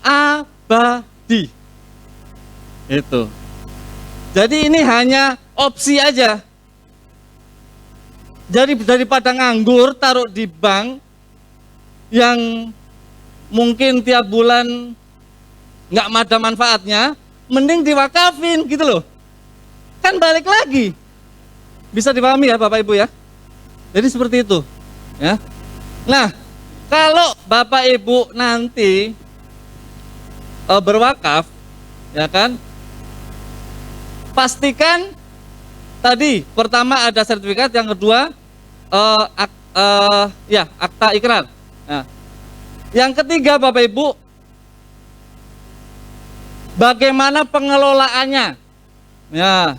abadi. Itu. Jadi ini hanya opsi aja. Jadi daripada nganggur, taruh di bank yang mungkin tiap bulan nggak ada manfaatnya, mending diwakafin gitu loh. Kan balik lagi. Bisa dipahami ya Bapak Ibu ya? Jadi seperti itu. Ya. Nah, kalau Bapak Ibu nanti berwakaf, ya kan, pastikan tadi pertama ada sertifikat, yang kedua akta ikrar. Nah, yang ketiga Bapak Ibu, bagaimana pengelolaannya? Ya,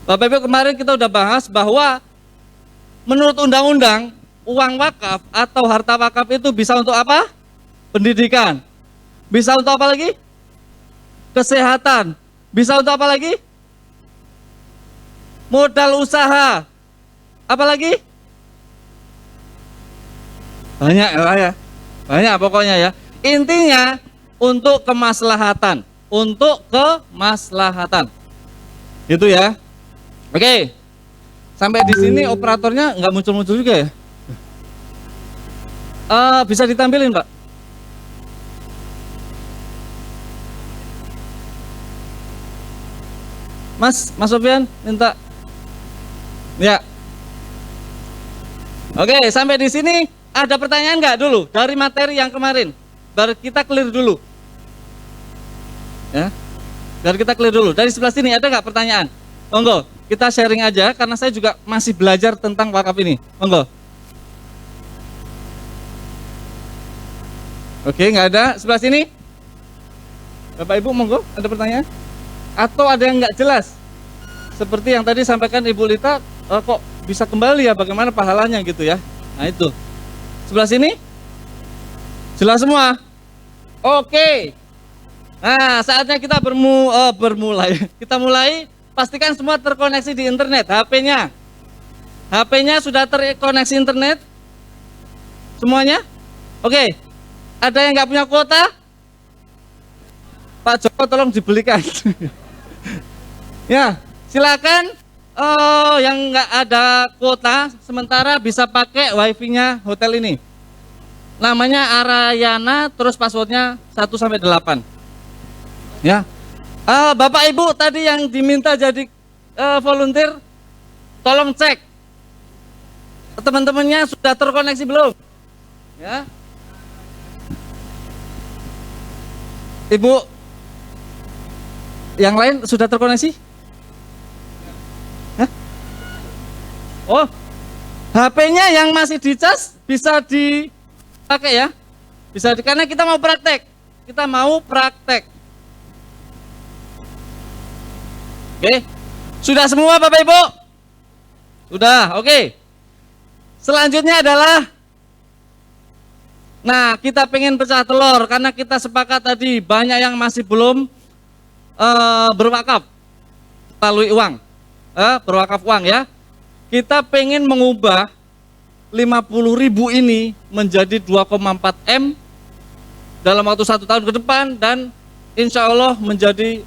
Bapak Ibu kemarin kita udah bahas bahwa menurut undang-undang uang wakaf atau harta wakaf itu bisa untuk apa? Pendidikan. Bisa untuk apa lagi? Kesehatan. Bisa untuk apa lagi? Modal usaha. Apa lagi? Banyak ya. Banyak pokoknya ya. Intinya untuk kemaslahatan. Untuk kemaslahatan. Gitu ya. Oke. Sampai di sini operatornya nggak muncul-muncul juga ya? Bisa ditampilin Pak? Mas Sofyan minta. Ya. Oke, sampai di sini ada pertanyaan nggak dulu dari materi yang kemarin? Baru kita clear dulu. Ya. Biar kita clear dulu. Dari sebelah sini ada nggak pertanyaan? Monggo, kita sharing aja karena saya juga masih belajar tentang wakaf ini. Monggo. Oke, nggak ada. Sebelah sini? Bapak Ibu, monggo, ada pertanyaan? Atau ada yang nggak jelas? Seperti yang tadi sampaikan Ibu Lita, kok bisa kembali ya, bagaimana pahalanya gitu ya? Nah itu. Sebelah sini? Jelas semua? Oke. Nah, saatnya kita bermulai. Kita mulai, pastikan semua terkoneksi di internet, HP-nya. HP-nya sudah terkoneksi internet? Semuanya? Oke. Ada yang nggak punya kuota? Pak Joko tolong dibelikan. Ya, silakan. Yang nggak ada kuota sementara bisa pakai wifi-nya hotel ini. Namanya Arayana, terus passwordnya 1 sampai 8. Ya. Bapak Ibu tadi yang diminta jadi volunteer, tolong cek teman-temannya sudah terkoneksi belum? Ya. Ibu, yang lain sudah terkoneksi? Hah? Oh, HP-nya yang masih dicas bisa dipakai ya? Bisa karena kita mau praktek. Kita mau praktek. Oke, sudah semua Bapak Ibu? Sudah, oke. Selanjutnya adalah, nah kita pengen pecah telur karena kita sepakat tadi banyak yang masih belum berwakaf melalui uang, berwakaf uang ya. Kita pengen mengubah 50.000 ini menjadi 2,4 M dalam waktu 1 tahun ke depan dan insya Allah menjadi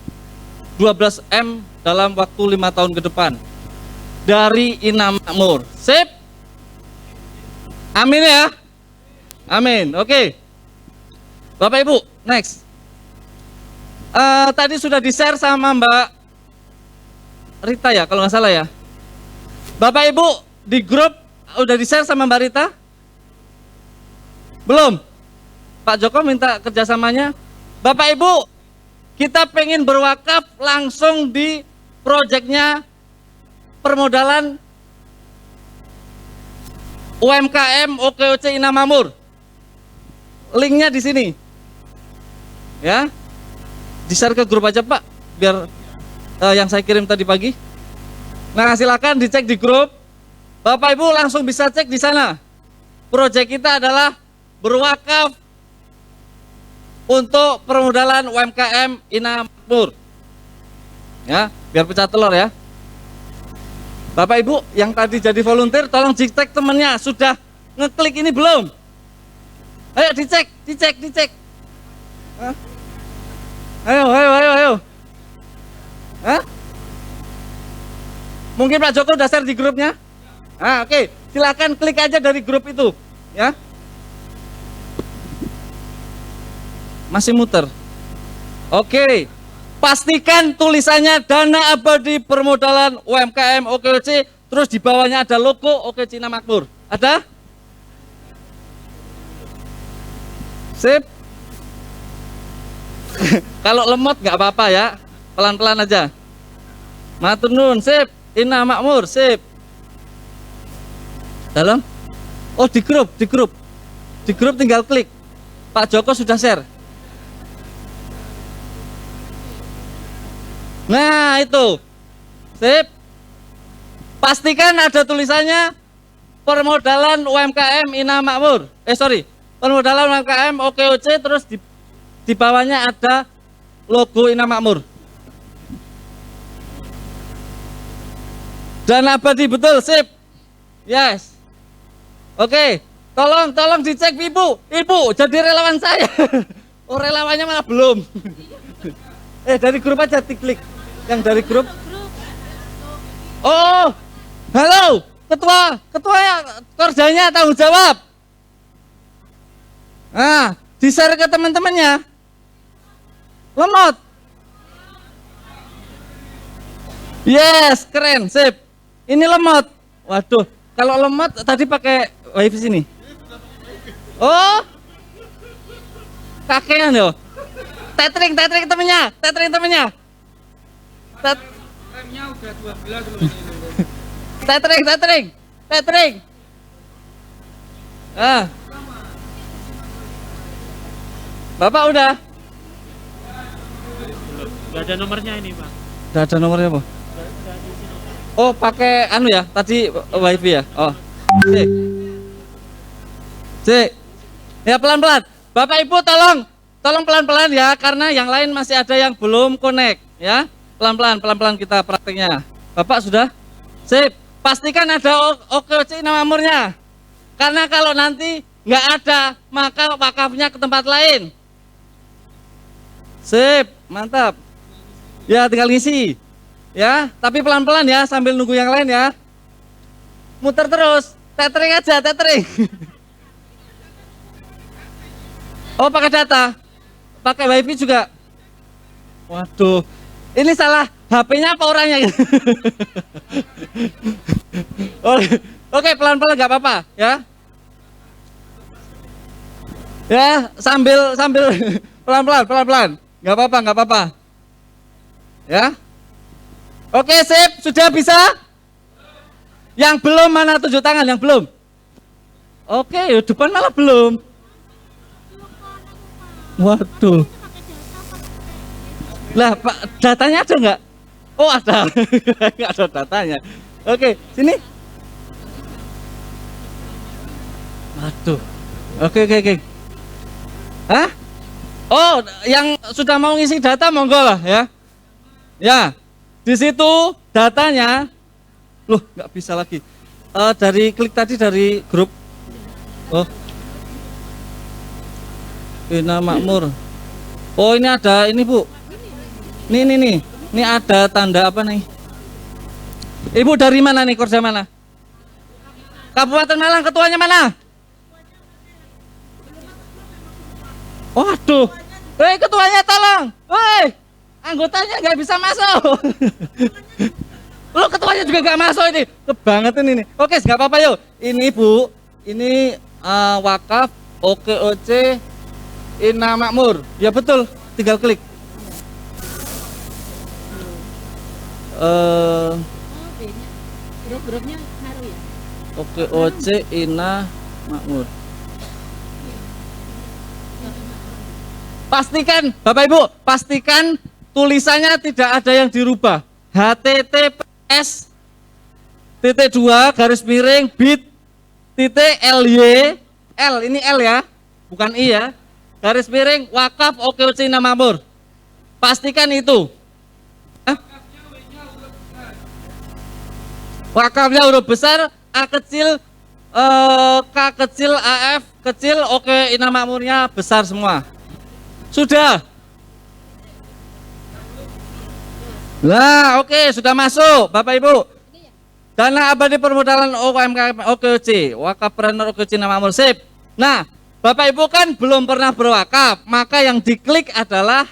12 M dalam waktu 5 tahun ke depan dari Inam Makmur. Sip? Amin ya? Amin. Oke. Bapak Ibu, next. Tadi sudah di-share sama Mbak Rita ya, kalau nggak salah ya. Bapak Ibu di grup udah di-share sama Mbak Rita? Belum? Pak Joko minta kerjasamanya. Bapak Ibu, kita pengen berwakaf langsung di proyeknya permodalan UMKM OKOC Ina Makmur. Linknya di sini. Ya. Di-share ke grup aja Pak, biar yang saya kirim tadi pagi. Nah, silakan dicek di grup. Bapak Ibu langsung bisa cek di sana. Proyek kita adalah berwakaf untuk permodalan UMKM Ina Makmur. Ya, biar pecah telur ya. Bapak Ibu yang tadi jadi volunteer, tolong dicek temennya sudah ngeklik ini belum? Ayo dicek. Hah? Ayo. Hah? Mungkin Pak Joko udah share di grupnya? Oke. Silakan klik aja dari grup itu, ya. Masih muter. Oke. Pastikan tulisannya Dana Abadi Permodalan UMKM OKOC, terus di bawahnya ada logo OKOC Ina Makmur. Ada? Sip. Kalau lemot nggak apa-apa ya, pelan-pelan aja. Matur nuwun, sip. Ina Makmur, sip. Dalam? Oh, di grup. Di grup tinggal klik. Pak Joko sudah share. Nah, itu. Sip. Pastikan ada tulisannya permodalan UMKM Ina Makmur. Permodalan UMKM OKOC, terus di bawahnya ada logo Ina Makmur. Dan abadi betul, sip. Yes. Oke, tolong dicek Ibu, jadi relawan saya. Oh, relawannya malah belum. Dari grup aja diklik. Yang dari grup. Oh, halo, ketua ya, kerjanya tanggung jawab. Nah, di-share ke teman-temannya. Lemot. Yes, keren, sip. Ini lemot. Waduh, kalau lemot tadi pakai wifi sini. Oh, kakean yo. Tethering temennya. Remnya udah 12. Tethering. Bapak udah? Gak ada nomornya ini Pak. Udah ada nomornya Pak? Oh, pakai anu ya, tadi wifi ya. Oh, cek. Ya pelan-pelan. Bapak Ibu tolong pelan-pelan ya, karena yang lain masih ada yang belum connect ya. Pelan-pelan kita prakteknya. Bapak sudah? Sip. Pastikan ada OKOC Ina Makmurnya. Karena kalau nanti nggak ada, maka wakafnya ke tempat lain. Sip, mantap. Ya, tinggal ngisi. Ya, tapi pelan-pelan ya, sambil nunggu yang lain ya. Muter terus, tethering aja. Oh, pakai data, pakai wifi juga. Waduh, ini salah HP-nya apa orangnya? Oke, pelan-pelan nggak apa-apa ya. Ya, sambil pelan-pelan, nggak apa-apa. Ya. Oke, sip, sudah bisa? Yang belum mana tunjuk tangan yang belum? Oke, depan malah belum. Waduh. Lah, Pak, datanya ada nggak? Oh, ada. Nggak ada datanya. Oke, sini. Waduh. Oke. Hah? Oh, yang sudah mau ngisi data monggo lah ya. Ya. Di situ datanya, loh nggak bisa lagi. Dari klik tadi dari grup. Oh, Ina Makmur. Oh, ini ada ini Bu. Nih. Ini ada tanda apa nih? Ibu dari mana nih, kerja mana? Kabupaten Malang, ketuanya mana? Waduh, hei ketuanya tolong, hei. Anggotanya nggak bisa masuk. Lo ketuanya juga nggak masuk ini. Kebangetan ini. Oke, nggak apa-apa yuk. Ini Bu, ini wakaf OKOC Ina Makmur. Ya betul, tinggal klik. Grupnya naruh ya? OKOC Ina Makmur. Pastikan Bapak Ibu, pastikan tulisannya tidak ada yang dirubah. HTTPS titik 2 garis miring bit titik LY L, ini L ya, bukan I ya, garis miring wakaf OKOC Ina Makmur. Pastikan itu. Wakafnya huruf besar, A kecil, K kecil, AF kecil, oke, Ina Makmurnya besar semua. Sudah. Nah, oke, sudah masuk, Bapak Ibu. Dana abadi permodalan UMKM OKOC, wakaf planner OKOC Ina Makmur, sip. Nah, Bapak Ibu kan belum pernah berwakaf, maka yang diklik adalah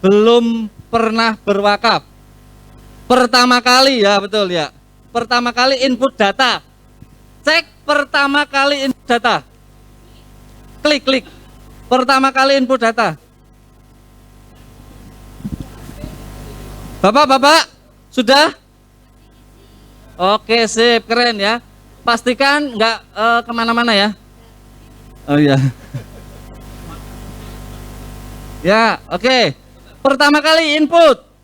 belum pernah berwakaf. Pertama kali ya, betul ya. Pertama kali input data. Cek pertama kali input data. Klik. Pertama kali input data. Bapak, sudah? Oke, sip, keren ya. Pastikan nggak kemana-mana ya. Oh iya. Ya, oke. Pertama kali input.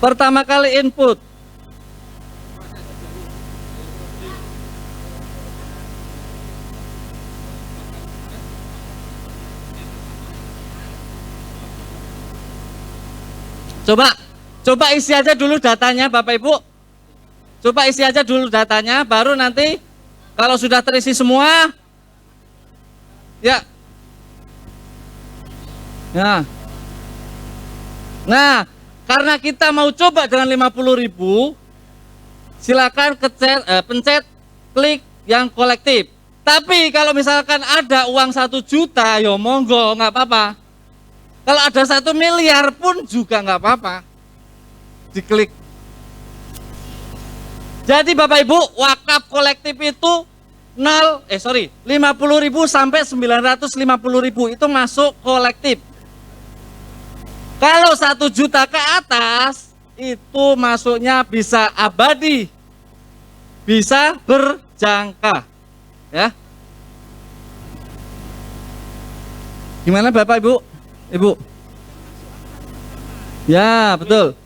Pertama kali input. Coba isi aja dulu datanya Bapak Ibu. Coba isi aja dulu datanya, baru nanti kalau sudah terisi semua, ya. Nah, karena kita mau coba dengan 50.000, silakan pencet klik yang kolektif. Tapi kalau misalkan ada uang 1 juta, yo monggo, nggak apa-apa. Kalau ada 1 miliar pun juga nggak apa-apa, diklik. Jadi Bapak Ibu, wakaf kolektif itu 50.000 sampai 950.000 itu masuk kolektif. Kalau 1 juta ke atas itu masuknya bisa abadi, bisa berjangka, ya. Gimana Bapak Ibu? Ibu? Ya, betul.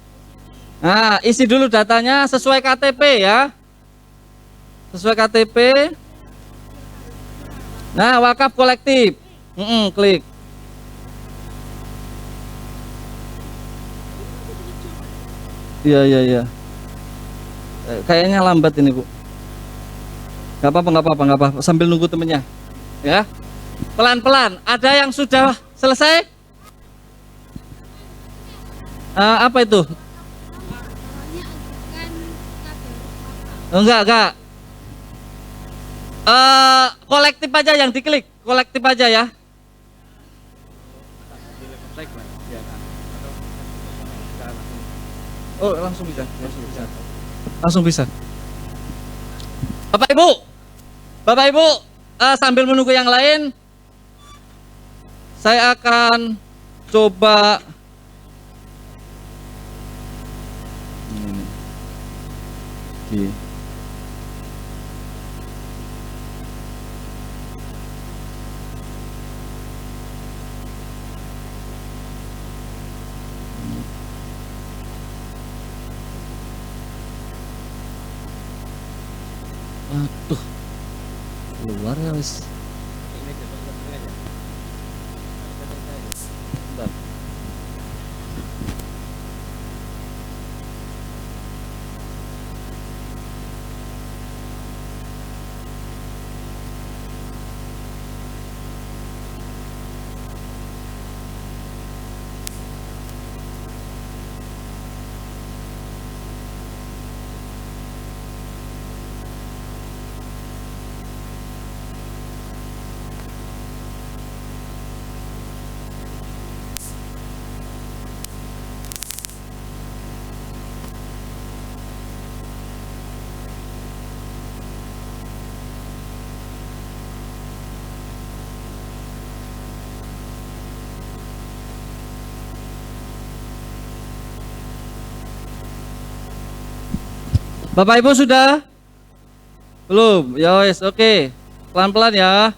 Nah, isi dulu datanya sesuai KTP ya. Sesuai KTP. Nah, wakaf kolektif. Klik. Iya. Kayaknya lambat ini, Bu. Gak apa-apa. Sambil nunggu temennya. Ya. Pelan-pelan. Ada yang sudah selesai? Apa itu? Enggak. Kolektif aja yang diklik. Kolektif aja ya. Oh, langsung bisa. Bapak Ibu, sambil menunggu yang lain, saya akan coba aduh, keluar ya wis. Bentar. Bapak Ibu sudah? Belum? Ya wes, oke. Pelan-pelan ya.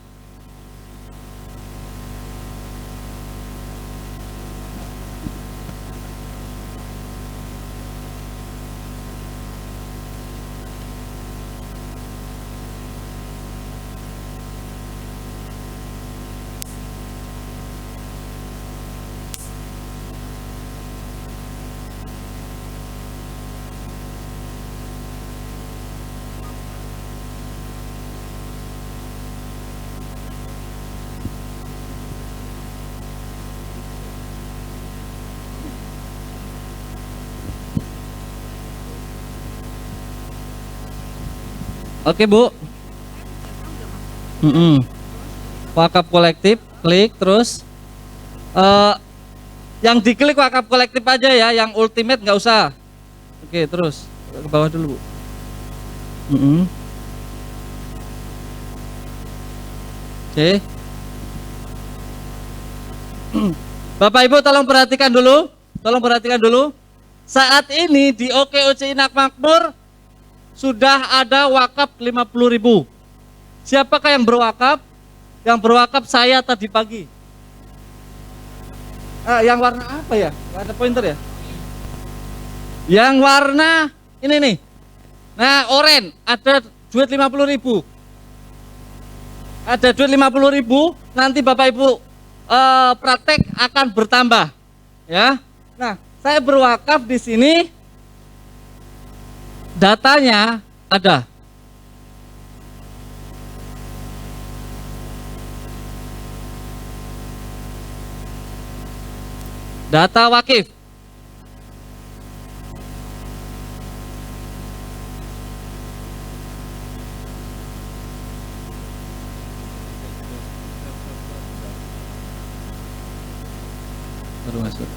Oke Bu. Wakaf kolektif, klik terus. Yang diklik wakaf kolektif aja ya, yang ultimate nggak usah. Oke, terus ke bawah dulu Bu. Oke. Bapak Ibu tolong perhatikan dulu, Saat ini di OKOC Inak Makmur sudah ada wakaf 50.000. Siapakah yang berwakaf? Yang berwakaf saya tadi pagi. Yang warna apa ya? Gak ada pointer ya? Yang warna ini nih. Nah, oranye ada duit 50.000. Ada duit 50.000. Nanti Bapak Ibu praktek akan bertambah, ya. Nah, saya berwakaf di sini. Datanya ada. Data wakif. Baru masuk.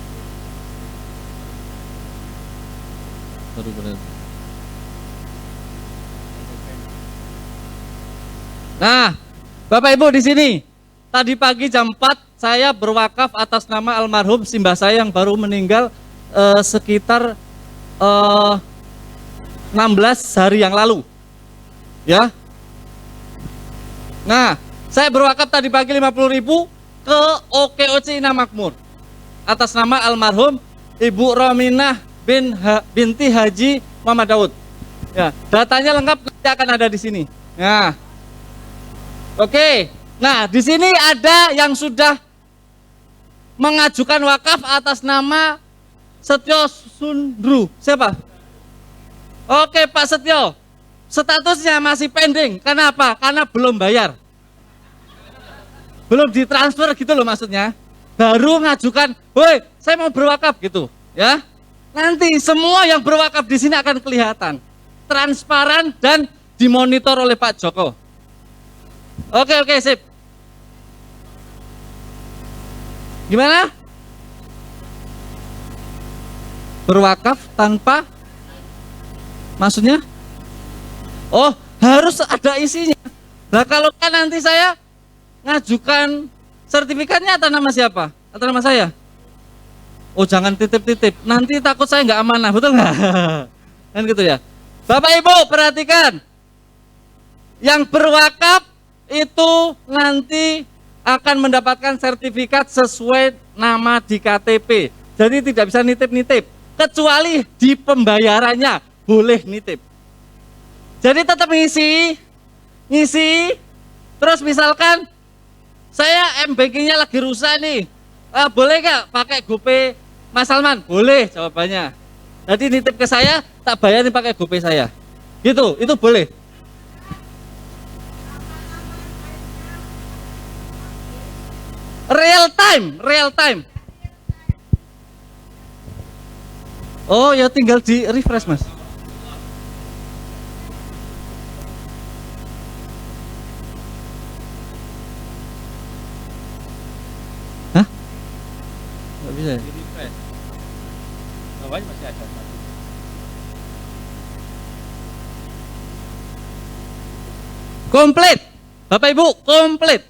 Baru berarti. Nah, Bapak Ibu di sini, tadi pagi jam 4 saya berwakaf atas nama almarhum simbah saya yang baru meninggal sekitar 16 hari yang lalu. Ya. Nah, saya berwakaf tadi pagi 50.000 ke OKOC Inak Makmur atas nama almarhum Ibu Rominah binti Haji Muhammad Daud. Ya, datanya lengkap nanti akan ada di sini. Nah, oke, nah di sini ada yang sudah mengajukan wakaf atas nama Setio Sundru. Siapa? Oke Pak Setio, statusnya masih pending. Kenapa? Karena belum bayar, belum ditransfer gitu loh maksudnya. Baru ngajukan, woi saya mau berwakaf gitu, ya. Nanti semua yang berwakaf di sini akan kelihatan, transparan dan dimonitor oleh Pak Joko. Oke, sip. Gimana? Berwakaf tanpa, maksudnya? Oh, harus ada isinya. Nah, kalau kan nanti saya ngajukan sertifikatnya atas nama siapa? Atas nama saya? Oh, jangan titip-titip. Nanti takut saya nggak amanah, betul nggak? Kan gitu ya. Bapak Ibu perhatikan, yang berwakaf itu nanti akan mendapatkan sertifikat sesuai nama di KTP. Jadi tidak bisa nitip-nitip, kecuali di pembayarannya boleh nitip. Jadi tetap ngisi. Terus misalkan saya M-Bankingnya lagi rusak nih, boleh nggak pakai GoPay Mas Salman? Boleh jawabannya. Jadi nitip ke saya, tak bayarin pakai GoPay saya. Gitu, itu boleh. Real time. Oh ya tinggal di refresh Mas. Hah? Nggak bisa ya? Bawahnya masih ada. Komplit. Bapak Ibu, komplit.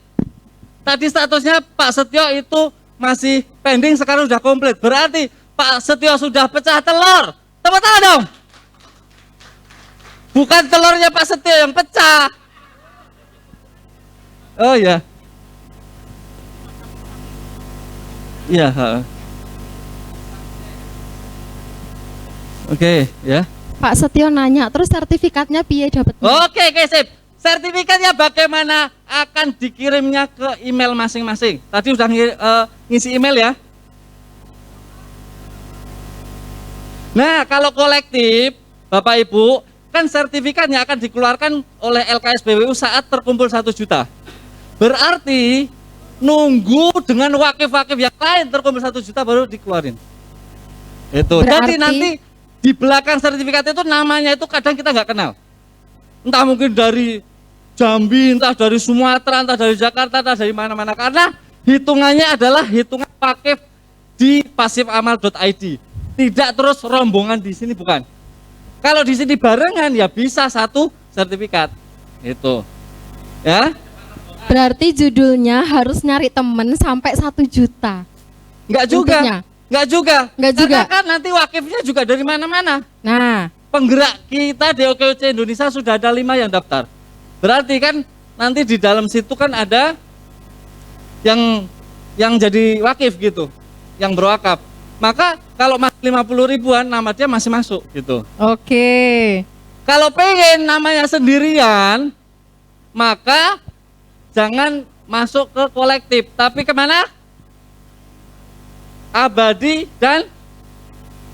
Tadi statusnya Pak Setio itu masih pending, sekarang sudah komplit. Berarti Pak Setio sudah pecah telur. Tepuk tangan dong. Bukan telurnya Pak Setio yang pecah. Oh ya. Iya. Oke, ya. Pak Setio nanya, terus sertifikatnya piye dapetnya? Oke, sip. Sertifikatnya bagaimana akan dikirimnya ke email masing-masing. Tadi udah ngisi email ya. Nah, kalau kolektif, Bapak Ibu, kan sertifikatnya akan dikeluarkan oleh LKS BWU saat terkumpul 1 juta. Berarti nunggu dengan wakif-wakif yang lain terkumpul 1 juta baru dikeluarin. Itu. Jadi nanti di belakang sertifikat itu namanya itu kadang kita nggak kenal. Entah mungkin dari Jambi, entah dari Sumatera, entah dari Jakarta, entah dari mana-mana. Karena hitungannya adalah hitungan wakif di pasifamal.id. Tidak terus rombongan di sini, bukan. Kalau di sini barengan ya bisa 1 sertifikat. Itu. Ya. Berarti judulnya harus nyari temen sampai 1 juta. Enggak juga. Intinya. Enggak juga. Enggak juga. Karena kan nanti wakifnya juga dari mana-mana. Nah, Penggerak kita di OKOC Indonesia sudah ada 5 yang daftar. Berarti kan nanti di dalam situ kan ada yang jadi wakif gitu, yang berwakaf. Maka kalau masih 50 ribuan nama dia masih masuk gitu. oke. Kalau pengen namanya sendirian, maka jangan masuk ke kolektif, tapi kemana? Abadi dan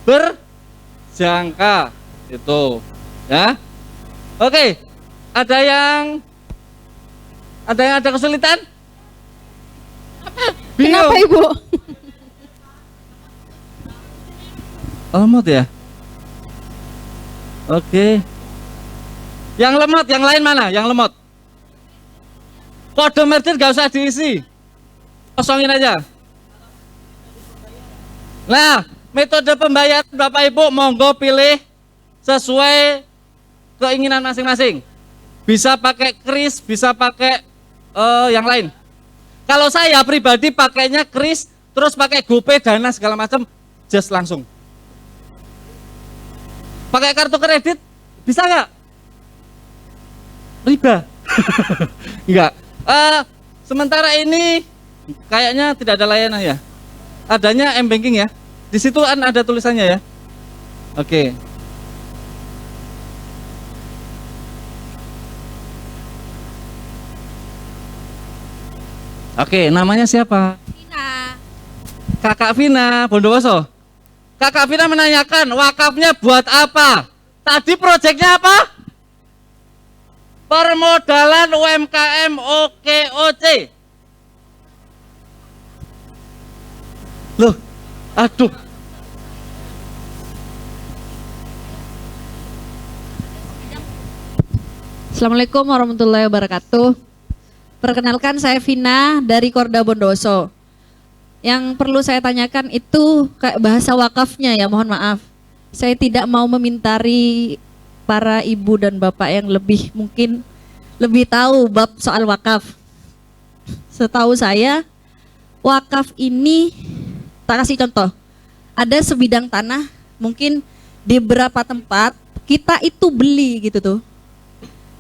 berjangka itu, ya. Oke, ada yang ada kesulitan? Kenapa Ibu? Lemot ya? Oke. Yang lemot, yang lain mana? Yang lemot. Kode merchant gak usah diisi. Kosongin aja. Nah, metode pembayaran Bapak Ibu monggo pilih sesuai keinginan masing-masing. Bisa pakai kris, bisa pakai yang lain. Kalau saya pribadi pakainya kris, terus pakai GoPay, Dana segala macam, just langsung. Pakai kartu kredit bisa nggak? Riba? Enggak. Sementara ini kayaknya tidak ada layanan ya. Adanya M-Banking ya. Di situ kan ada tulisannya ya. Oke. Oke, namanya siapa? Vina. Kakak Vina, Bondowoso. Kakak Vina menanyakan wakafnya buat apa? Tadi proyeknya apa? Permodalan UMKM OKOC. Loh, aduh. Assalamualaikum warahmatullahi wabarakatuh. Perkenalkan saya Vina dari Korda Bondowoso. Yang perlu saya tanyakan itu kayak bahasa wakafnya ya, mohon maaf. Saya tidak mau mementari para ibu dan bapak yang mungkin lebih tahu bab soal wakaf. Setahu saya, wakaf ini, tak kasih contoh, ada sebidang tanah, mungkin di beberapa tempat kita itu beli gitu tuh.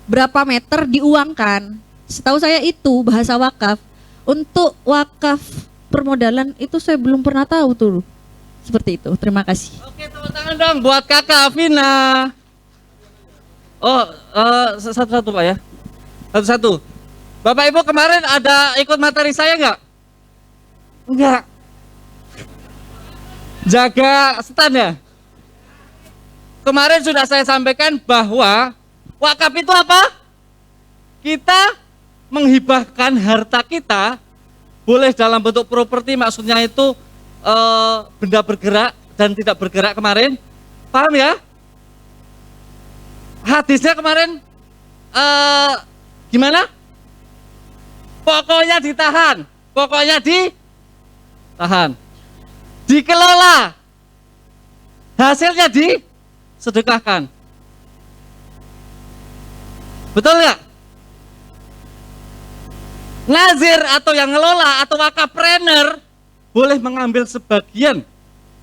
Berapa meter diuangkan. Setahu saya itu bahasa wakaf. Untuk wakaf permodalan itu saya belum pernah tahu tuh. Seperti itu. Terima kasih. Oke, tepuk tangan dong buat Kakak Vina. Oh, satu-satu Pak ya. Satu-satu. Bapak Ibu kemarin ada ikut materi saya nggak? Enggak. Jaga stand ya. Kemarin sudah saya sampaikan bahwa wakaf itu apa? Kita menghibahkan harta kita, boleh dalam bentuk properti, maksudnya itu benda bergerak dan tidak bergerak kemarin. Paham ya? Hadisnya kemarin gimana? Pokoknya ditahan, pokoknya ditahan, dikelola, hasilnya disedekahkan. Betul nggak? Nazir atau yang ngelola atau wakafpreneur boleh mengambil sebagian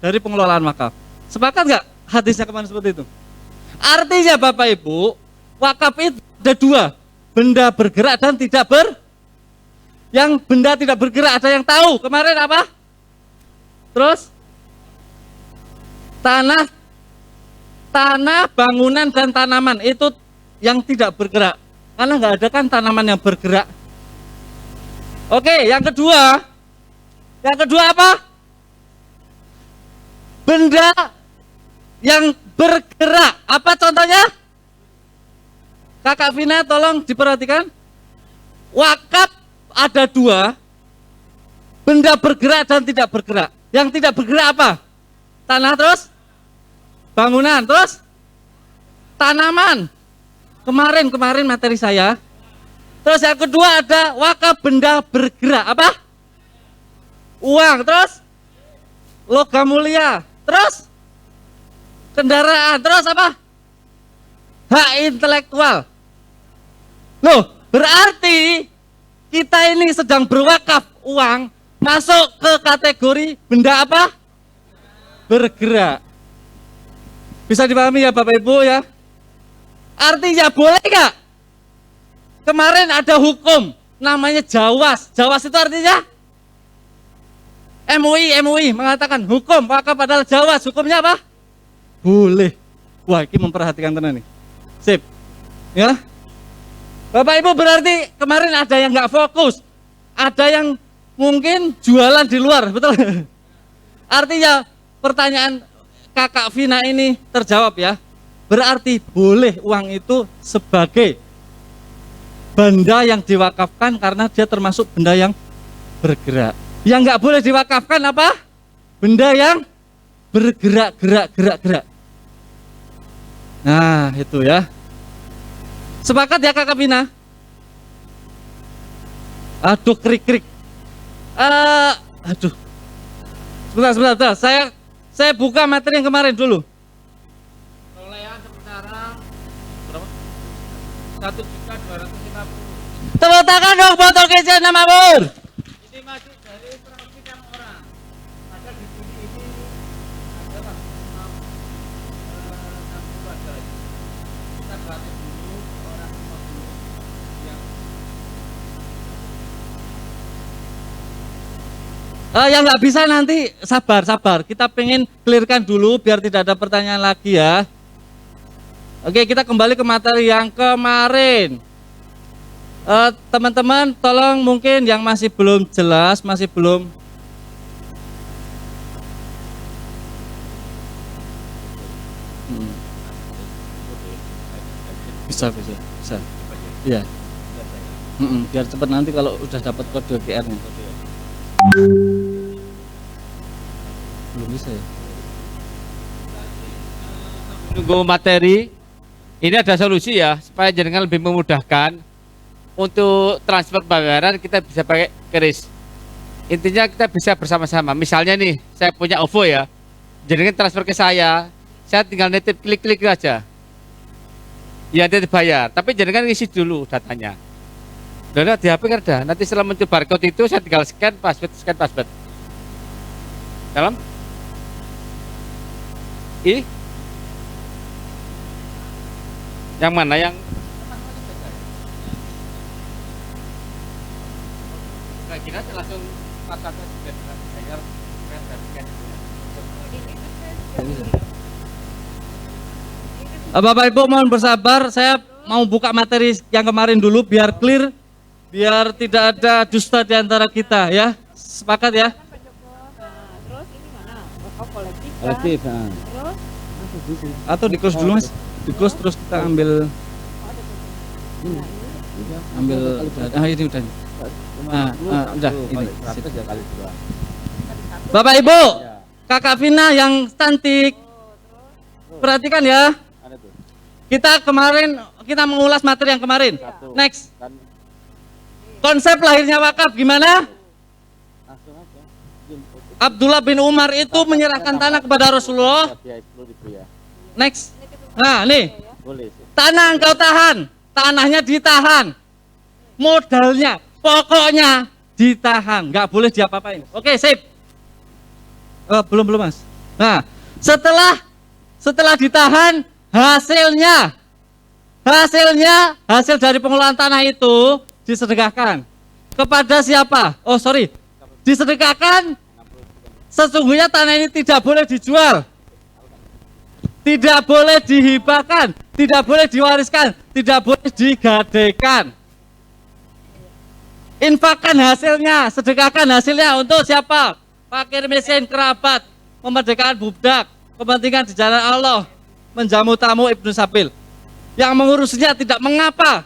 dari pengelolaan wakaf. Sepakat nggak hadisnya kemarin seperti itu? Artinya Bapak Ibu, wakaf itu ada dua, benda bergerak dan tidak yang benda tidak bergerak ada yang tahu kemarin apa? Terus tanah, bangunan dan tanaman itu yang tidak bergerak, karena nggak ada kan tanaman yang bergerak. Oke, yang kedua apa? Benda yang bergerak. Apa contohnya? Kakak Vina tolong diperhatikan. Wakaf ada dua, benda bergerak dan tidak bergerak. Yang tidak bergerak apa? Tanah terus? Bangunan terus? Tanaman. Kemarin materi saya. Terus yang kedua ada wakaf benda bergerak. Apa? Uang terus? Logam mulia. Terus? Kendaraan. Terus apa? Hak intelektual. Loh, berarti kita ini sedang berwakaf uang masuk ke kategori benda apa? Bergerak. Bisa dipahami ya Bapak Ibu ya? Artinya boleh nggak? Kemarin ada hukum namanya jawas. Jawas itu artinya MUI mengatakan hukum wakaf adalah jawas. Hukumnya apa? Boleh. Wah, ini memperhatikan tenan nih. Sip. Ya. Bapak Ibu berarti kemarin ada yang nggak fokus. Ada yang mungkin jualan di luar, betul? Artinya pertanyaan Kakak Vina ini terjawab ya. Berarti boleh uang itu sebagai benda yang diwakafkan karena dia termasuk benda yang bergerak. Yang nggak boleh diwakafkan apa? Benda yang bergerak. Nah, itu ya. Sepakat ya Kakak Vina? Aduh, krik. Aduh. Sebentar. Saya buka materi yang kemarin dulu. Perolehan sementara berapa? 1.250.000. Tepuk tangan dong buat Okesia nama Bur. Ini masih dari perhatian orang. Ada di sini ini ada 60 ada. Kita perhatiin dulu orang 50 yang nggak bisa nanti sabar. Kita pengen clearkan dulu biar tidak ada pertanyaan lagi ya. Oke, kita kembali ke materi yang kemarin. Teman-teman tolong mungkin yang masih belum jelas, masih belum bisa. Iya. Biar cepat nanti kalau udah dapat kode QR-nya. Belum bisa ya. Tunggu materi. Ini ada solusi ya supaya jenengan lebih memudahkan untuk transfer pembayaran. Kita bisa pakai kris. Intinya kita bisa bersama-sama. Misalnya nih, saya punya OVO ya, jenengan transfer ke saya tinggal nitip klik aja. Ya nanti bayar. Tapi jenengan ngisi dulu datanya. Dan di HP kan ada. Nanti setelah muncul barcode itu saya tinggal scan password. Dalam? Yang mana yang kayak gini aja langsung passwordnya bayar Bapak Ibu mohon bersabar, saya mau buka materi yang kemarin dulu biar clear, biar tidak ada dusta di antara kita ya. Sepakat ya? Terus ini mana? kolektif. Atau di close dulu Mas. Di close terus kita ambil ini udah. Udah ini. Bapak Ibu, Kakak Vina yang cantik. Perhatikan ya. Kita mengulas materi yang kemarin. Next. Konsep lahirnya wakaf gimana? Abdullah bin Umar itu menyerahkan tanah kepada Rasulullah. Next. Nah, nih. Tanah engkau tahan, tanahnya ditahan. Modalnya, pokoknya ditahan, nggak boleh diapa-apain. Oke, sip. Belum Mas. Nah, setelah ditahan, hasilnya hasil dari pengelolaan tanah itu disedekahkan. Kepada siapa? Oh sorry, disedekahkan. Sesungguhnya tanah ini tidak boleh dijual, tidak boleh dihibahkan, tidak boleh diwariskan, tidak boleh digadaikan. Infakkan hasilnya, sedekahkan hasilnya untuk siapa? Fakir miskin, kerabat, memerdekakan budak, kepentingan di jalan Allah, menjamu tamu Ibnu Sabil. Yang mengurusnya tidak mengapa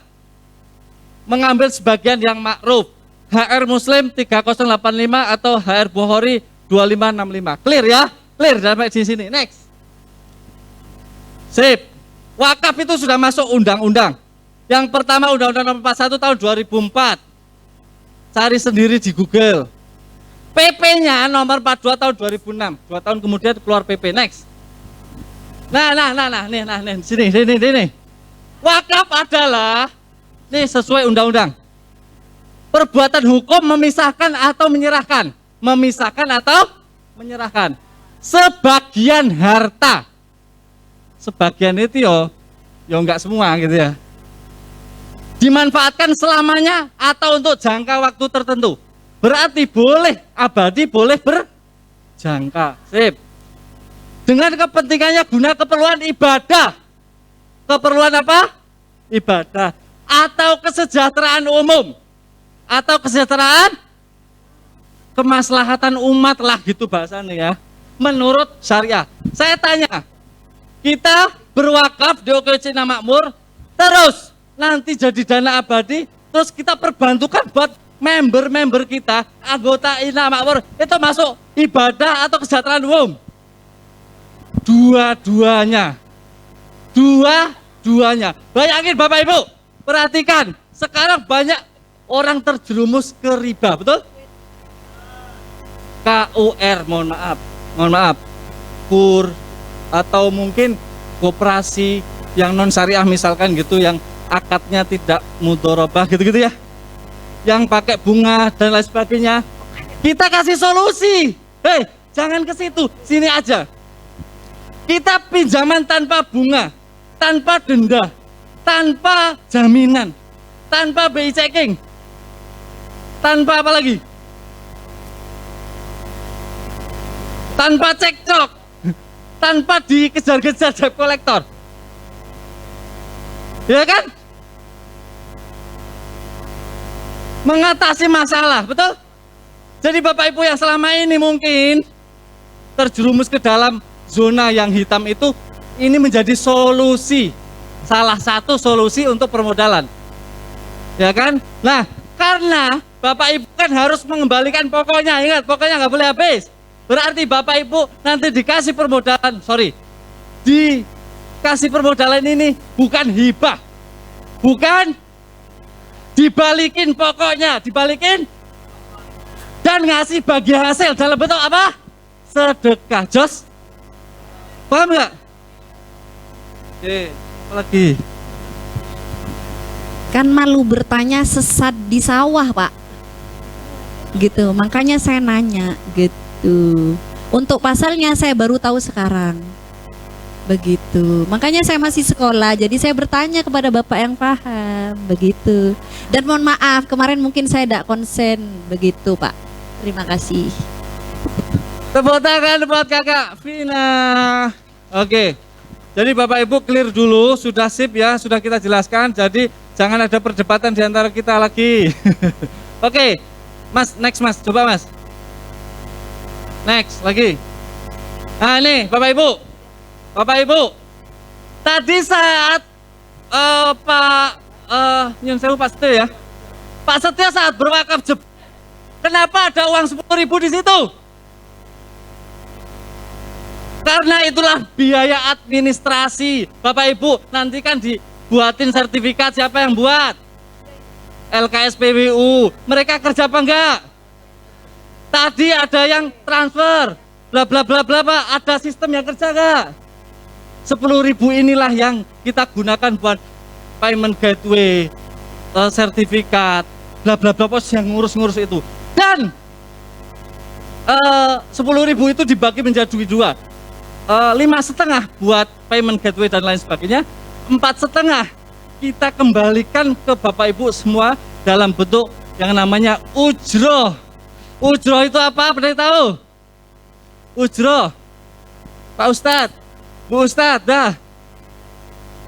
mengambil sebagian yang makruf. HR Muslim 3085 atau HR Bukhari 2565. Clear ya? Clear sampai di sini. Next. Sip. Wakaf itu sudah masuk undang-undang. Yang pertama Undang-Undang Nomor 41 tahun 2004. Cari sendiri di Google. PP-nya nomor 42 tahun 2006. 2 tahun kemudian keluar PP. Next. Nah, nih, sini. Wakaf adalah nih sesuai undang-undang. Perbuatan hukum memisahkan atau menyerahkan. Memisahkan atau menyerahkan sebagian harta. Sebagian itu yo enggak semua gitu ya. Dimanfaatkan selamanya atau untuk jangka waktu tertentu. Berarti boleh abadi, boleh berjangka. Sip. Dengan kepentingannya guna keperluan ibadah. Keperluan apa? Ibadah. Atau kesejahteraan umum. Atau kesejahteraan kemaslahatan umat lah gitu bahasanya ya. Menurut syariah. Saya tanya, kita berwakaf di OKC Ina Makmur, terus nanti jadi dana abadi, terus kita perbantukan buat member-member kita, anggota Ina Makmur, itu masuk ibadah atau kesejahteraan umum? Dua-duanya. Bayangin Bapak Ibu, perhatikan, sekarang banyak orang terjerumus ke riba, betul? KUR, mohon maaf, KUR, atau mungkin koperasi yang non syariah misalkan gitu, yang akadnya tidak mudharabah gitu-gitu ya, yang pakai bunga dan lain sebagainya. Kita kasih solusi, jangan ke situ, sini aja. Kita pinjaman tanpa bunga, tanpa denda, tanpa jaminan, tanpa BI checking, tanpa apa lagi? Tanpa cekcok, tanpa dikejar-kejar debt collector. Ya kan? Mengatasi masalah, betul? Jadi Bapak Ibu yang selama ini mungkin terjerumus ke dalam zona yang hitam itu, ini menjadi solusi, salah satu solusi untuk permodalan. Ya kan? Nah, karena Bapak Ibu kan harus mengembalikan pokoknya, ingat pokoknya nggak boleh habis. Berarti Bapak Ibu nanti dikasih permodalan, dikasih permodalan ini bukan hibah, bukan dibalikin, pokoknya dibalikin dan ngasih bagi hasil dalam bentuk apa? Sedekah. Jos, paham nggak? Oke, apa lagi? Kan malu bertanya sesat di sawah, Pak. Gitu, makanya saya nanya gitu. Untuk pasalnya saya baru tahu sekarang. Begitu. Makanya saya masih sekolah, jadi saya bertanya kepada Bapak yang paham. Begitu. Dan mohon maaf, kemarin mungkin saya tidak konsen. Begitu, Pak. Terima kasih. Tepuk tangan buat Kakak Vina. Oke. Jadi Bapak Ibu clear dulu, sudah sip ya, sudah kita jelaskan. Jadi jangan ada perdebatan di antara kita lagi. Oke. Mas, next Mas, coba Mas. Next lagi. Nah ini Bapak Ibu, tadi saat Nyun Sewu Pak Setia ya, Pak Setia saat berwakaf kenapa ada uang 10.000 di situ? Karena itulah biaya administrasi. Bapak Ibu nanti kan dibuatin sertifikat, siapa yang buat? LKSPWU. Mereka kerja apa enggak? Tadi ada yang transfer, bla bla bla bla, Pak. Ada sistem yang kerja nggak? 10.000 inilah yang kita gunakan buat payment gateway, sertifikat, bla bla bla, pos yang ngurus-ngurus itu. Dan 10.000 itu dibagi menjadi dua, 5,5 buat payment gateway dan lain sebagainya, 4,5 kita kembalikan ke Bapak Ibu semua dalam bentuk yang namanya ujroh. Ujroh itu apa? Pernah tahu? Ujroh, Pak Ustadz, Bu Ustadz, dah.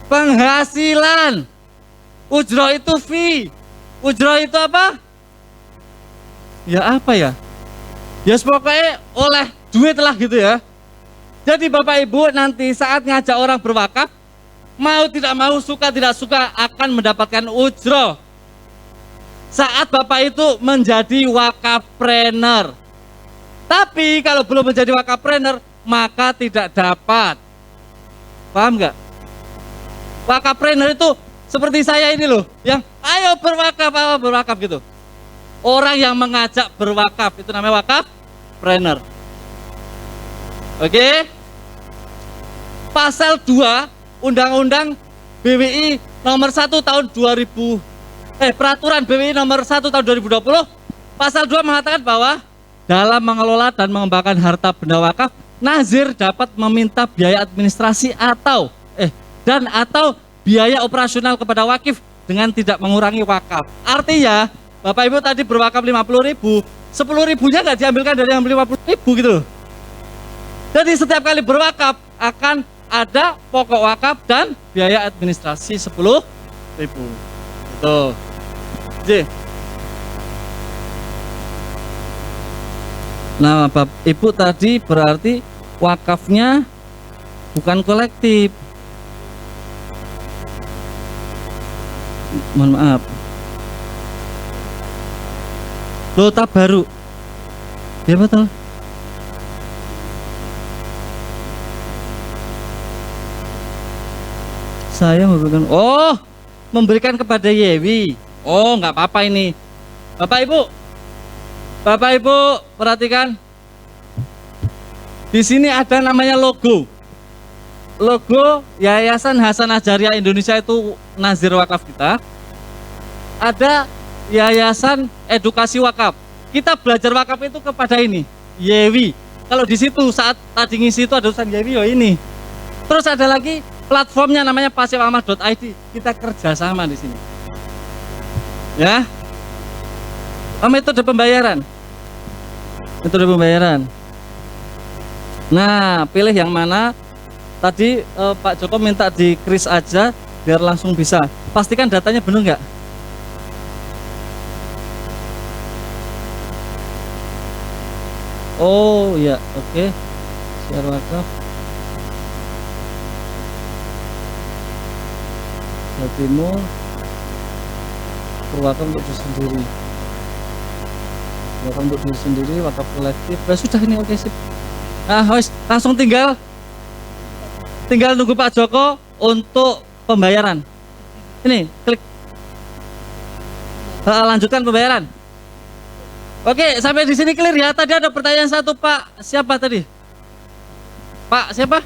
Penghasilan. Ujroh itu fee. Ujroh itu apa? Ya apa ya? Ya pokoknya oleh duit lah gitu ya. Jadi Bapak Ibu nanti saat ngajak orang berwakaf, mau tidak mau, suka tidak suka akan mendapatkan ujroh. Saat Bapak itu menjadi wakafpreneur. Tapi kalau belum menjadi wakafpreneur, maka tidak dapat. Paham nggak? Wakafpreneur itu seperti saya ini loh, yang ayo berwakaf gitu. Orang yang mengajak berwakaf itu namanya wakafpreneur. Oke. Pasal 2 Undang-Undang BWI nomor 1 tahun 2000 Peraturan BWI nomor 1 tahun 2020 pasal 2 mengatakan bahwa dalam mengelola dan mengembangkan harta benda wakaf, nazir dapat meminta biaya administrasi atau biaya operasional kepada wakif dengan tidak mengurangi wakaf. Artinya, Bapak Ibu tadi berwakaf 50.000, 10.000-nya nggak diambilkan dari yang 50.000 gitu loh. Jadi setiap kali berwakaf akan ada pokok wakaf dan biaya administrasi 10.000. Tuh. J. Nah, Bapak Ibu tadi berarti wakafnya bukan kolektif. Mohon maaf. Lota baru. Ya betul. Saya memberikan kepada Yewi. Oh, nggak apa-apa ini. Bapak Ibu perhatikan. Di sini ada namanya logo. Logo Yayasan Hasanah Jariah Indonesia itu nazir wakaf kita. Ada Yayasan Edukasi Wakaf. Kita belajar wakaf itu kepada ini, Yewi. Kalau di situ saat tadi ngisi itu ada tulisan Yewi, oh ini. Terus ada lagi platformnya namanya pasifamal.id. Kita kerjasama di sini. Ya. Metode pembayaran. Metode pembayaran. Nah, pilih yang mana? Tadi Pak Joko minta di kris aja biar langsung bisa. Pastikan datanya benar nggak? Oh ya, oke. Share wakaf. Jawa Timur. Berwakaf untuk diri sendiri. Wakaf untuk diri sendiri, wakaf kolektif. Ya sudah ini oke sip. Nah, langsung tinggal nunggu Pak Joko untuk pembayaran. Ini klik. Lanjutkan pembayaran. Oke, sampai di sini clear ya. Tadi ada pertanyaan satu Pak. Siapa tadi? Pak siapa?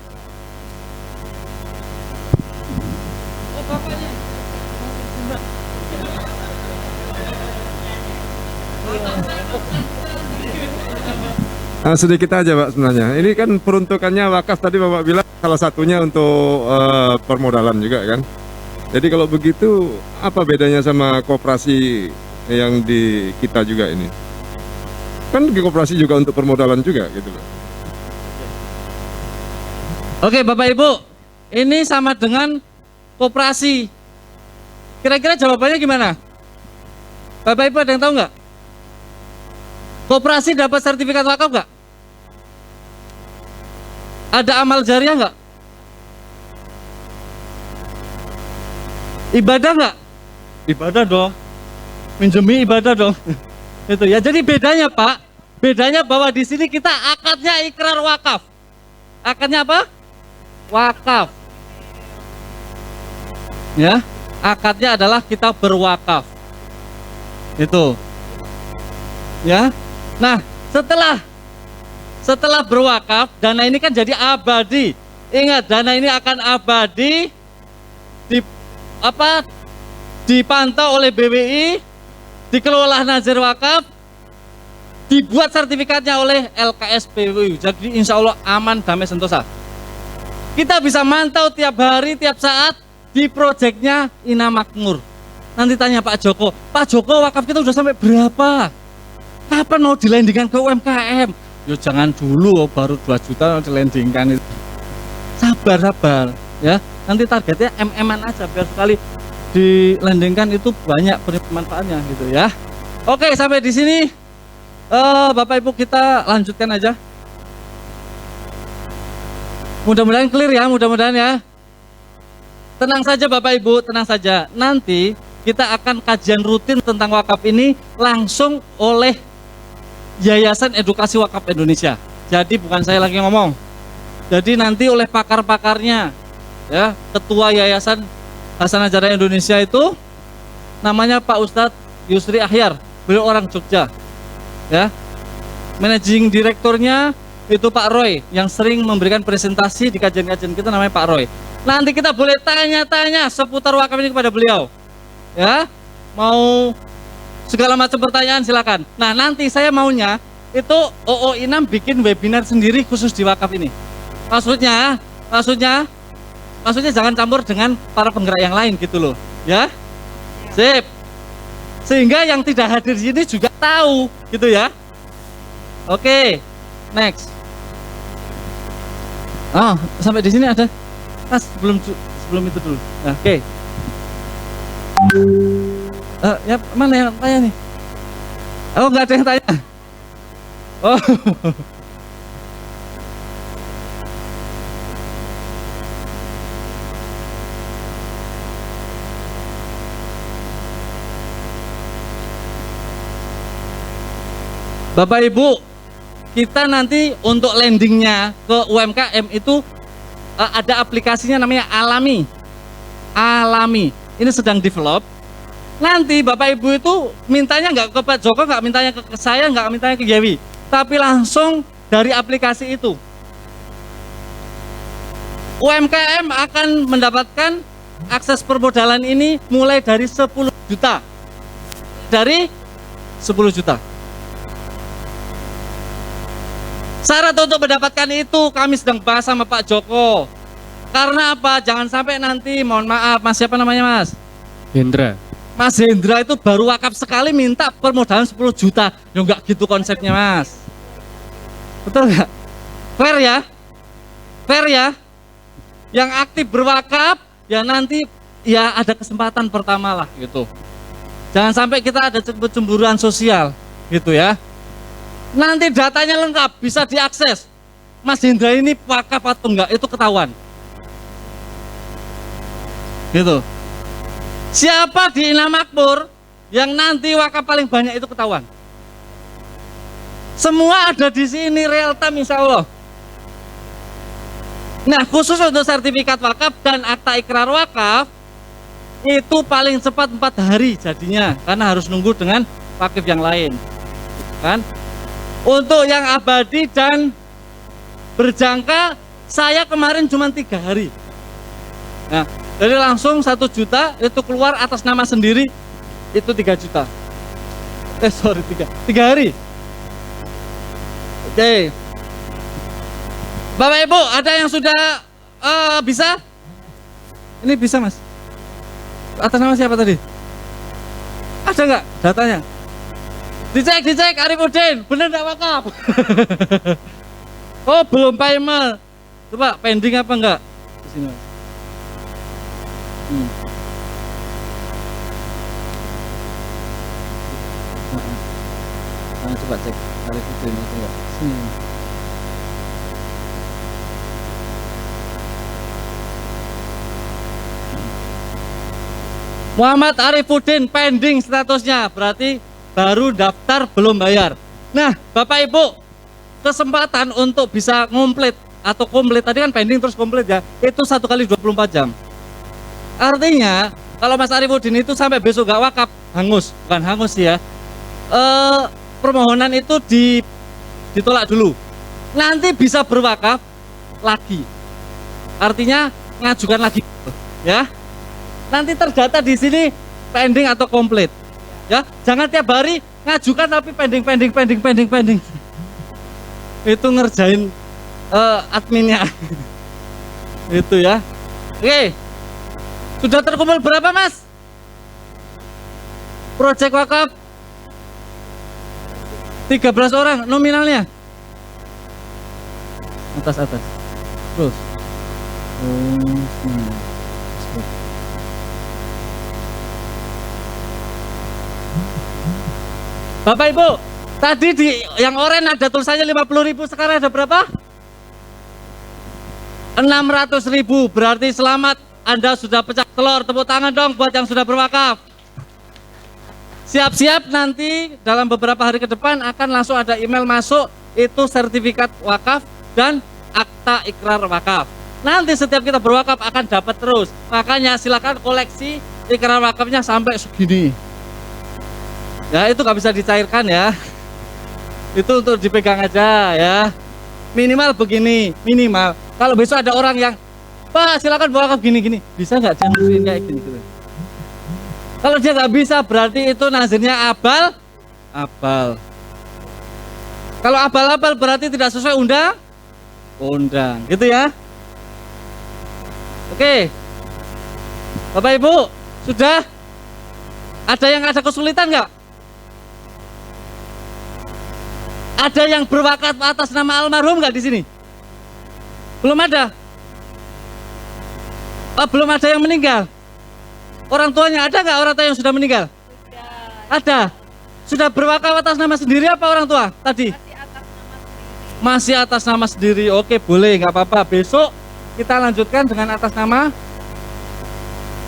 Oh, bapaknya. Sedikit aja Pak sebenarnya. Ini kan peruntukannya wakaf tadi Bapak bilang salah satunya untuk permodalan juga kan. Jadi kalau begitu apa bedanya sama koperasi yang di kita juga ini? Kan di koperasi juga untuk permodalan juga gitu loh. Oke Bapak Ibu, ini sama dengan koperasi. Kira-kira jawabannya gimana? Bapak Ibu ada yang tahu nggak? Koperasi dapat sertifikat wakaf nggak? Ada amal jariah nggak? Ibadah nggak? Ibadah dong. Minjemi ibadah dong. Itu ya. Jadi bedanya Pak, bedanya bahwa di sini kita akadnya ikrar wakaf. Akadnya apa? Wakaf. Ya, akadnya adalah kita berwakaf. Itu. Ya. Nah, setelah berwakaf, dana ini kan jadi abadi. Ingat, dana ini akan abadi dipantau oleh BWI, dikelola nazir wakaf, dibuat sertifikatnya oleh LKSPWU. Jadi insya Allah aman, damai, sentosa. Kita bisa mantau tiap hari, tiap saat di proyeknya Ina Makmur. Nanti tanya Pak Joko wakaf kita udah sampai berapa? Kapan mau dilandingkan ke UMKM? Yo jangan dulu, baru 2 juta dilandingkan itu. Sabar ya. Nanti targetnya MM-an aja biar sekali dilandingkan itu banyak manfaatnya gitu ya. Oke, sampai di sini Bapak Ibu kita lanjutkan aja. Mudah-mudahan clear ya, mudah-mudahan ya. Tenang saja Bapak Ibu, tenang saja. Nanti kita akan kajian rutin tentang wakaf ini langsung oleh Yayasan Edukasi Wakaf Indonesia. Jadi bukan saya lagi ngomong. Jadi nanti oleh pakar-pakarnya, ya, Ketua Yayasan Hasanah Jariah Indonesia itu namanya Pak Ustadz Yusri Ahyar. Beliau orang Jogja, ya. Managing Direkturnya itu Pak Roy yang sering memberikan presentasi di kajian-kajian kita, namanya Pak Roy. Nanti kita boleh tanya-tanya seputar wakaf ini kepada beliau. Ya, mau segala macam pertanyaan silakan. Nah, nanti saya maunya itu OO Inam bikin webinar sendiri khusus di wakaf ini. Maksudnya jangan campur dengan para penggerak yang lain gitu loh, ya. Sip. Sehingga yang tidak hadir di sini juga tahu gitu ya. Oke. Next. Oh, sampai di sini ada. Mas, sebelum itu dulu. Nah, oke. Ya mana yang tanya nih? Oh, nggak ada yang tanya. Oh. Bapak Ibu, kita nanti untuk landingnya ke UMKM itu ada aplikasinya namanya Alami. Ini sedang develop. Nanti Bapak Ibu itu mintanya nggak ke Pak Joko, nggak mintanya ke saya, nggak mintanya ke Yawi, tapi langsung dari aplikasi itu. UMKM akan mendapatkan akses permodalan ini mulai dari 10 juta. Dari 10 juta. Syarat untuk mendapatkan itu kami sedang bahas sama Pak Joko. Karena apa? Jangan sampai nanti, mohon maaf, Mas siapa namanya Mas? Hendra. Mas Hendra itu baru wakaf sekali minta permodalan 10 juta. Ya enggak gitu konsepnya Mas. Betul enggak? Fair ya? Fair ya? Yang aktif berwakaf, ya nanti ya ada kesempatan pertama lah gitu. Jangan sampai kita ada cemburuan sosial gitu ya. Nanti datanya lengkap, bisa diakses. Mas Hendra ini wakaf atau enggak, itu ketahuan. Gitu. Siapa di Ina Makmur yang nanti wakaf paling banyak itu ketahuan. Semua ada di sini real time insya Allah. Nah, khusus untuk sertifikat wakaf dan akta ikrar wakaf itu paling cepat 4 hari jadinya, karena harus nunggu dengan wakif yang lain. Kan? Untuk yang abadi dan berjangka, saya kemarin cuma 3 hari. Nah, jadi langsung 1 juta itu keluar atas nama sendiri, itu 3 juta. 3 hari. Oke. Bapak Ibu, ada yang sudah bisa? Ini bisa Mas? Atas nama siapa tadi? Ada nggak datanya? Dicek Arifudin, bener nggak wakaf? Oh belum payment. Coba pending apa enggak? Di sini Mas. Coba cek Arifudin itu enggak? Sini. Muhammad Arifudin pending statusnya, berarti baru daftar belum bayar. Nah, Bapak Ibu, kesempatan untuk bisa komplit atau komplit tadi kan pending terus komplit ya, itu 1 kali 24 jam. Artinya, kalau Mas Arifudin itu sampai besok gak wakaf, hangus, bukan hangus ya. Permohonan itu ditolak dulu. Nanti bisa berwakaf lagi. Artinya ngajukan lagi, ya. Nanti terdata di sini pending atau komplit. Ya, jangan tiap hari ngajukan tapi pending. Itu ngerjain adminnya. Itu ya. Oke. Sudah terkumpul berapa, Mas? Proyek wakaf 13 orang nominalnya. Atas. Terus. Bapak Ibu, tadi di yang oranye ada tulisannya 50.000, sekarang ada berapa? 600.000. Berarti selamat, Anda sudah pecah telur. Tepuk tangan dong buat yang sudah berwakaf. Siap-siap, nanti dalam beberapa hari ke depan akan langsung ada email masuk, itu sertifikat wakaf dan akta ikrar wakaf. Nanti setiap kita berwakaf akan dapat terus. Makanya silakan koleksi ikrar wakafnya sampai segini. Ya, itu nggak bisa dicairkan ya. Itu untuk dipegang aja ya. Minimal begini, minimal. Kalau besok ada orang yang, Pak silakan wakaf gini-gini, bisa nggak jangan kayak gini gitu. Kalau dia nggak bisa, berarti itu nazirnya abal. Kalau abal-abal berarti tidak sesuai undang, gitu ya. Oke, Bapak Ibu, sudah ada yang ada kesulitan nggak? Ada yang berwakaf atas nama almarhum nggak di sini? Belum ada. Oh, belum ada yang meninggal. Orang tuanya ada nggak, orang tua yang sudah meninggal? Ada. Sudah berwakaf atas nama sendiri apa orang tua tadi? Masih atas nama sendiri. Oke, boleh, nggak apa-apa. Besok kita lanjutkan dengan atas nama.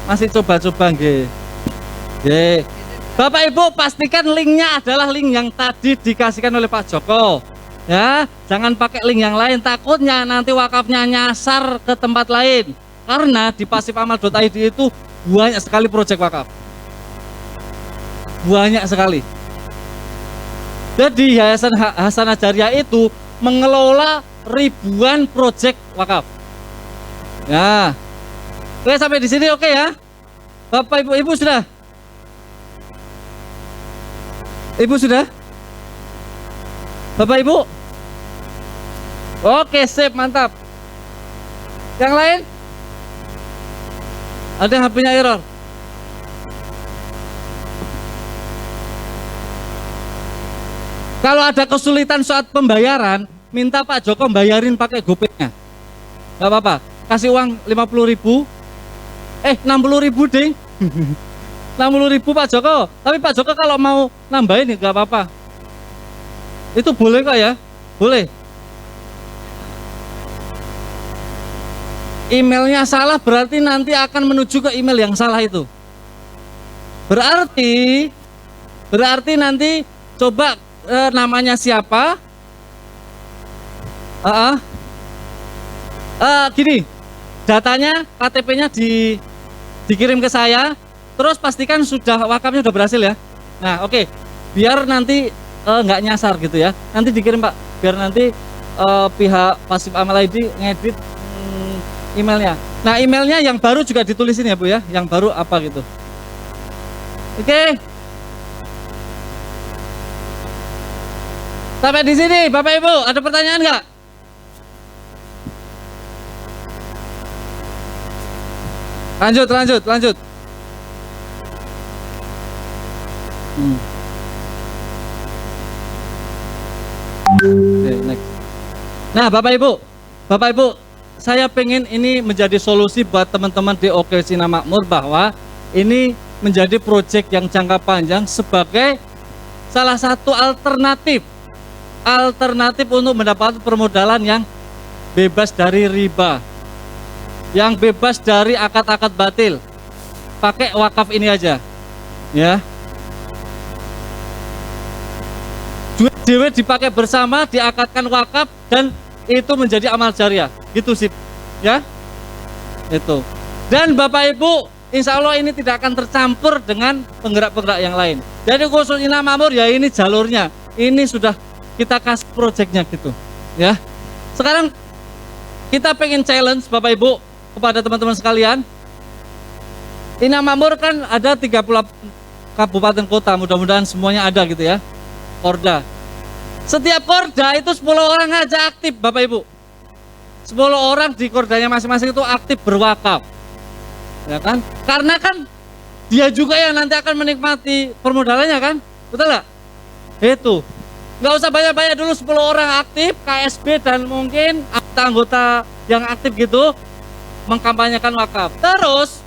Masih coba-coba nggih. Bapak Ibu, pastikan linknya adalah link yang tadi dikasihkan oleh Pak Joko. Ya, jangan pakai link yang lain, takutnya nanti wakafnya nyasar ke tempat lain. Karena di pasifamal.id itu banyak sekali proyek wakaf. Banyak sekali. Jadi Yayasan Hasanah Jariah itu mengelola ribuan proyek wakaf. Ya. Oke, sampai di sini oke ya. Bapak Ibu sudah? Ibu sudah? Bapak Ibu? Oke, sip, mantap. Yang lain? Ada HP-nya error. Kalau ada kesulitan saat pembayaran, minta Pak Joko bayarin pakai GoPay-nya. Gak apa-apa, kasih uang 50.000. 60.000 ding. 60.000 Pak Joko. Tapi Pak Joko kalau mau nambahin nggak apa-apa. Itu boleh kok ya? Boleh. Emailnya salah berarti nanti akan menuju ke email yang salah itu. Berarti nanti coba namanya siapa? Gini, datanya KTP-nya dikirim ke saya. Terus pastikan sudah wakafnya sudah berhasil ya. Nah, oke. Biar nanti nggak nyasar gitu ya. Nanti dikirim Pak. Biar nanti pihak Pasif Amal ID ngedit emailnya. Nah, emailnya yang baru juga ditulisin ya Bu ya. Yang baru apa gitu. Oke. Sampai di sini Bapak Ibu, ada pertanyaan nggak? Lanjut. Oke, next. Nah, Bapak Ibu, saya pengen ini menjadi solusi buat teman-teman di OK Sinar Makmur bahwa ini menjadi proyek yang jangka panjang sebagai salah satu alternatif untuk mendapatkan permodalan yang bebas dari riba, yang bebas dari akad-akad batil. Pakai wakaf ini aja, ya. Duit dipakai bersama, diakadkan wakaf, dan itu menjadi amal jariah, gitu sih, ya. Itu. Dan Bapak Ibu, insya Allah ini tidak akan tercampur dengan penggerak-penggerak yang lain. Jadi khusus Sinar Makmur ya ini jalurnya, ini sudah kita kasih proyeknya gitu, ya. Sekarang kita pengen challenge Bapak Ibu kepada teman-teman sekalian. Sinar Makmur kan ada 38 kabupaten kota, mudah-mudahan semuanya ada gitu ya. Korda. Setiap korda itu 10 orang aja aktif Bapak Ibu. 10 orang di kordanya masing-masing itu aktif berwakaf. ya kan? Karena kan dia juga yang nanti akan menikmati permodalannya kan, betul nggak? Itu nggak usah banyak-banyak dulu, 10 orang aktif KSB dan mungkin anggota yang aktif gitu mengkampanyekan wakaf. Terus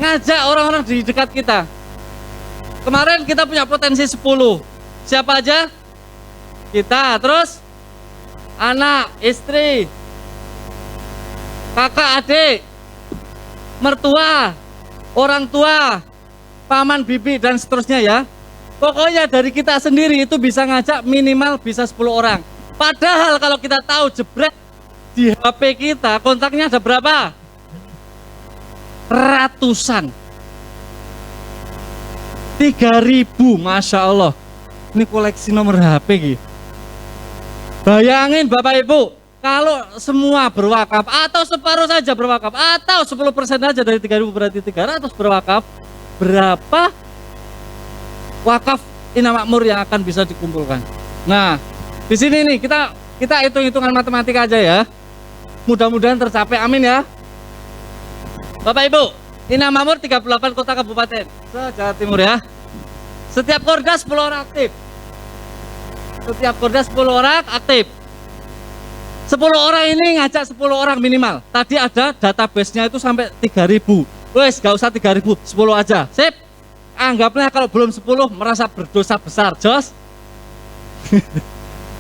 ngajak orang-orang di dekat kita. Kemarin kita punya potensi 10. Siapa aja? Kita, terus anak, istri, kakak, adik, mertua, orang tua, paman, bibi, dan seterusnya ya. Pokoknya dari kita sendiri itu bisa ngajak minimal bisa 10 orang. Padahal kalau kita tahu jebret di HP kita kontaknya ada berapa? Ratusan. 3.000, Masya Allah. Ini koleksi nomor HP gitu. Bayangin Bapak Ibu, kalau semua berwakaf atau separuh saja berwakaf atau 10% aja dari 3.000 berarti 300 berwakaf, berapa wakaf Inna Makmur yang akan bisa dikumpulkan? Nah, di sini nih kita hitung-hitungan matematika aja ya. Mudah-mudahan tercapai, amin ya. Bapak Ibu, Inna Makmur 38 kota kabupaten se-Jawa Timur ya. Setiap korda 10 orang aktif. Setiap korda 10 orang aktif. 10 orang ini ngajak 10 orang minimal. Tadi ada database-nya itu sampai 3.000. Wes, gak usah 3.000, 10 aja. Sip. Anggaplah kalau belum 10 merasa berdosa besar, Jos.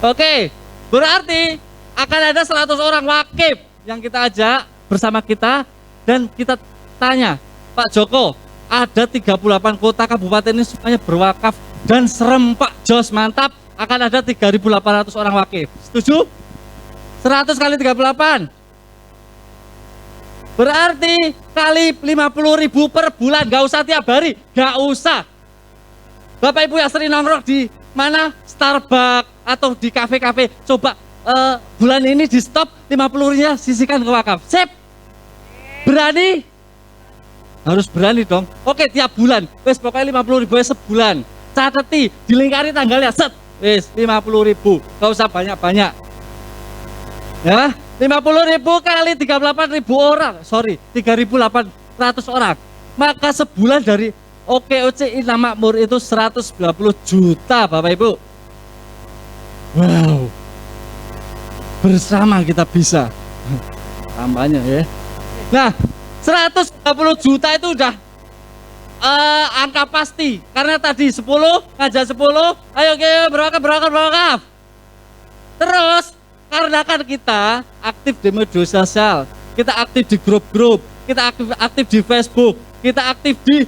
Oke, berarti akan ada 100 orang wakif yang kita ajak bersama kita dan kita tanya, Pak Joko, ada 38 kota kabupaten ini semuanya berwakaf dan serempak, Jos, mantap, akan ada 3.800 orang wakif. Setuju? 100 kali 38 berarti kali 50.000 per bulan, gak usah tiap hari, gak usah. Bapak Ibu yang sering nongkrong di mana Starbucks atau di kafe-kafe, coba bulan ini di stop 50.000-nya sisihkan ke wakaf. Sip. Berani? Harus berani dong. Oke, tiap bulan. Wes pokoknya 50.000 sebulan. Cateti, dilingkari tanggalnya. Set. Wes 50.000. Gak usah banyak-banyak. Ya, 50.000 kali 38.000 orang. Sorry, 3.800 orang. Maka sebulan dari OKOC Inna Makmur itu 190 juta, Bapak Ibu. Wow. Bersama kita bisa. Tambahnya ya. Nah, 190 juta itu udah angka pasti. Karena tadi 10, ngajak 10, ayo berwakaf. Terus, karena kan kita aktif di media sosial, kita aktif di grup-grup, kita aktif di Facebook, kita aktif di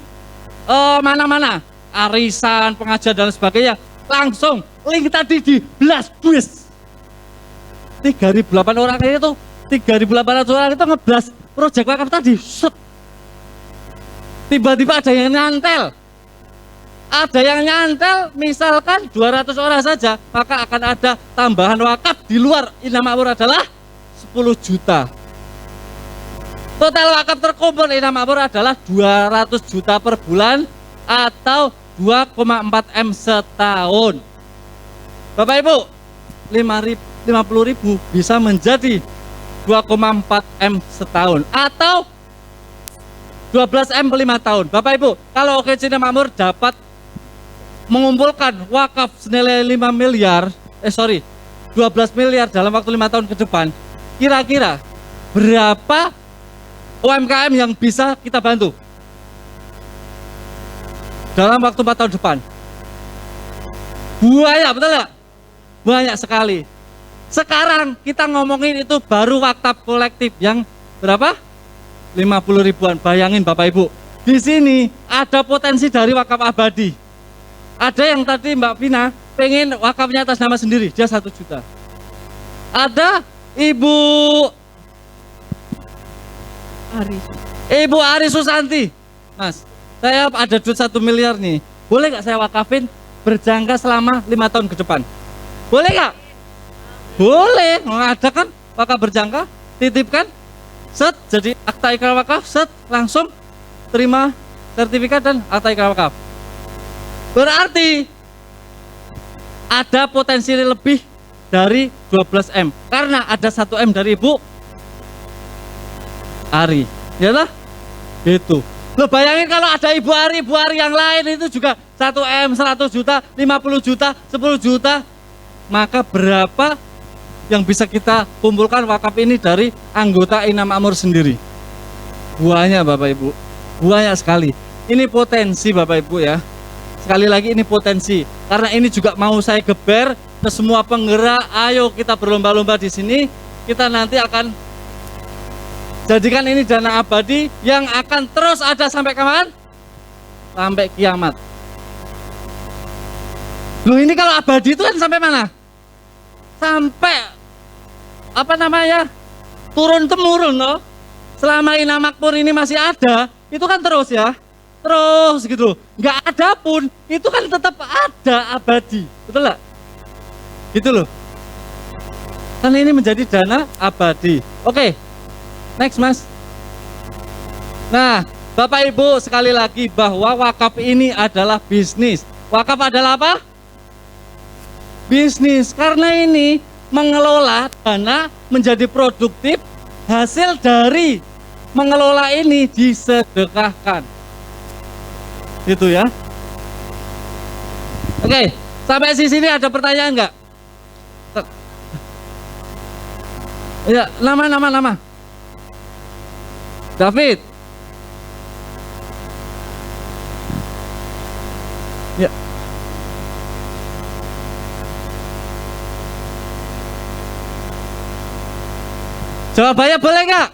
mana-mana, arisan, pengajian dan sebagainya. Langsung, link tadi di blast, 3.800 orang itu, 3.800 orang itu ngeblas proyek wakaf tadi, set. Tiba-tiba ada yang nyantel. Ada yang nyantel, misalkan 200 orang saja, maka akan ada tambahan wakaf di luar Inna Makmur adalah 10 juta. Total wakaf terkumpul Inna Makmur adalah 200 juta per bulan atau 2,4 M setahun. Bapak Ibu, 50.000 bisa menjadi 2,4 M setahun atau 12 M 5 tahun. Bapak Ibu, kalau OKC Inna Makmur dapat mengumpulkan wakaf senilai 12 miliar dalam waktu 5 tahun ke depan, kira-kira berapa UMKM yang bisa kita bantu dalam waktu 4 tahun depan? Banyak, betul nggak? Banyak sekali. Sekarang kita ngomongin itu baru wakaf kolektif yang berapa? 50 ribuan. Bayangin Bapak Ibu, di sini ada potensi dari wakaf abadi. Ada yang tadi Mbak Vina pengen wakafnya atas nama sendiri, dia 1 juta. Ada Ibu Ari Susanti, Mas, saya ada duit 1 miliar nih, boleh nggak saya wakafin berjangka selama 5 tahun ke depan? Boleh nggak? Boleh, ada kan wakaf berjangka, titipkan, set, jadi akta ikrar wakaf, set, langsung terima sertifikat dan akta ikrar wakaf. Berarti ada potensi lebih dari 12 M karena ada 1 M dari Ibu Ari, ya lah. Gitu. Lo bayangin kalau ada ibu ari yang lain itu juga 1 M, 100 juta, 50 juta, 10 juta. Maka berapa yang bisa kita kumpulkan wakaf ini dari anggota Inam Makmur sendiri? Banyak Bapak Ibu, banyak sekali. Ini potensi Bapak Ibu ya. Sekali lagi ini potensi. Karena ini juga mau saya geber ke semua penggerak. Ayo kita berlomba-lomba di sini. Kita nanti akan jadikan ini dana abadi yang akan terus ada sampai kapan? Sampai kiamat. Loh ini kalau abadi itu kan sampai mana? Sampai apa namanya? Turun-temurun loh. Selama Inam Makmur ini masih ada, itu kan terus ya. Terus gitu. Nggak ada pun, itu kan tetap ada abadi. Betul nggak? Gitu loh. Karena ini menjadi dana abadi. Oke. Next Mas. Nah, Bapak Ibu sekali lagi bahwa wakaf ini adalah bisnis. Wakaf adalah apa? Bisnis. Karena ini mengelola dana menjadi produktif, hasil dari mengelola ini disedekahkan. Gitu ya. Oke, sampai di sini ada pertanyaan enggak? Ya, nama. David. Ya. Jawabannya boleh nggak?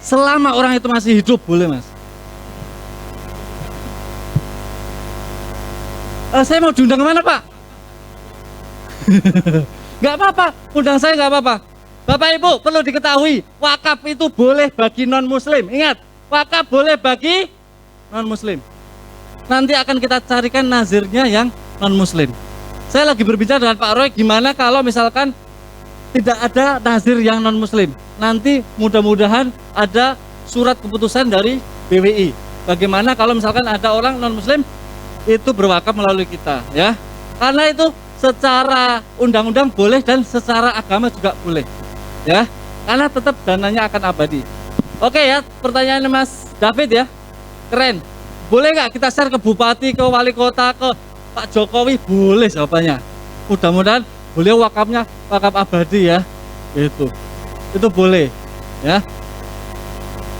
Selama orang itu masih hidup boleh Mas. Saya mau diundang kemana Pak? Nggak apa-apa, undang saya nggak apa-apa. Bapak Ibu perlu diketahui, wakaf itu boleh bagi non-muslim. Ingat, wakaf boleh bagi non-muslim. Nanti akan kita carikan nazirnya yang non-muslim. Saya lagi berbicara dengan Pak Roy, gimana kalau misalkan tidak ada nazir yang non-muslim. Nanti mudah-mudahan ada surat keputusan dari BWI. Bagaimana kalau misalkan ada orang non-muslim itu berwakaf melalui kita, ya. Karena itu secara undang-undang boleh dan secara agama juga boleh, ya. Karena tetap dananya akan abadi. Oke ya, pertanyaannya Mas David ya, keren. Boleh nggak kita share ke bupati, ke wali kota, ke Pak Jokowi? Boleh jawabannya. Mudah-mudahan beliau wakafnya wakaf abadi ya. Itu boleh, ya.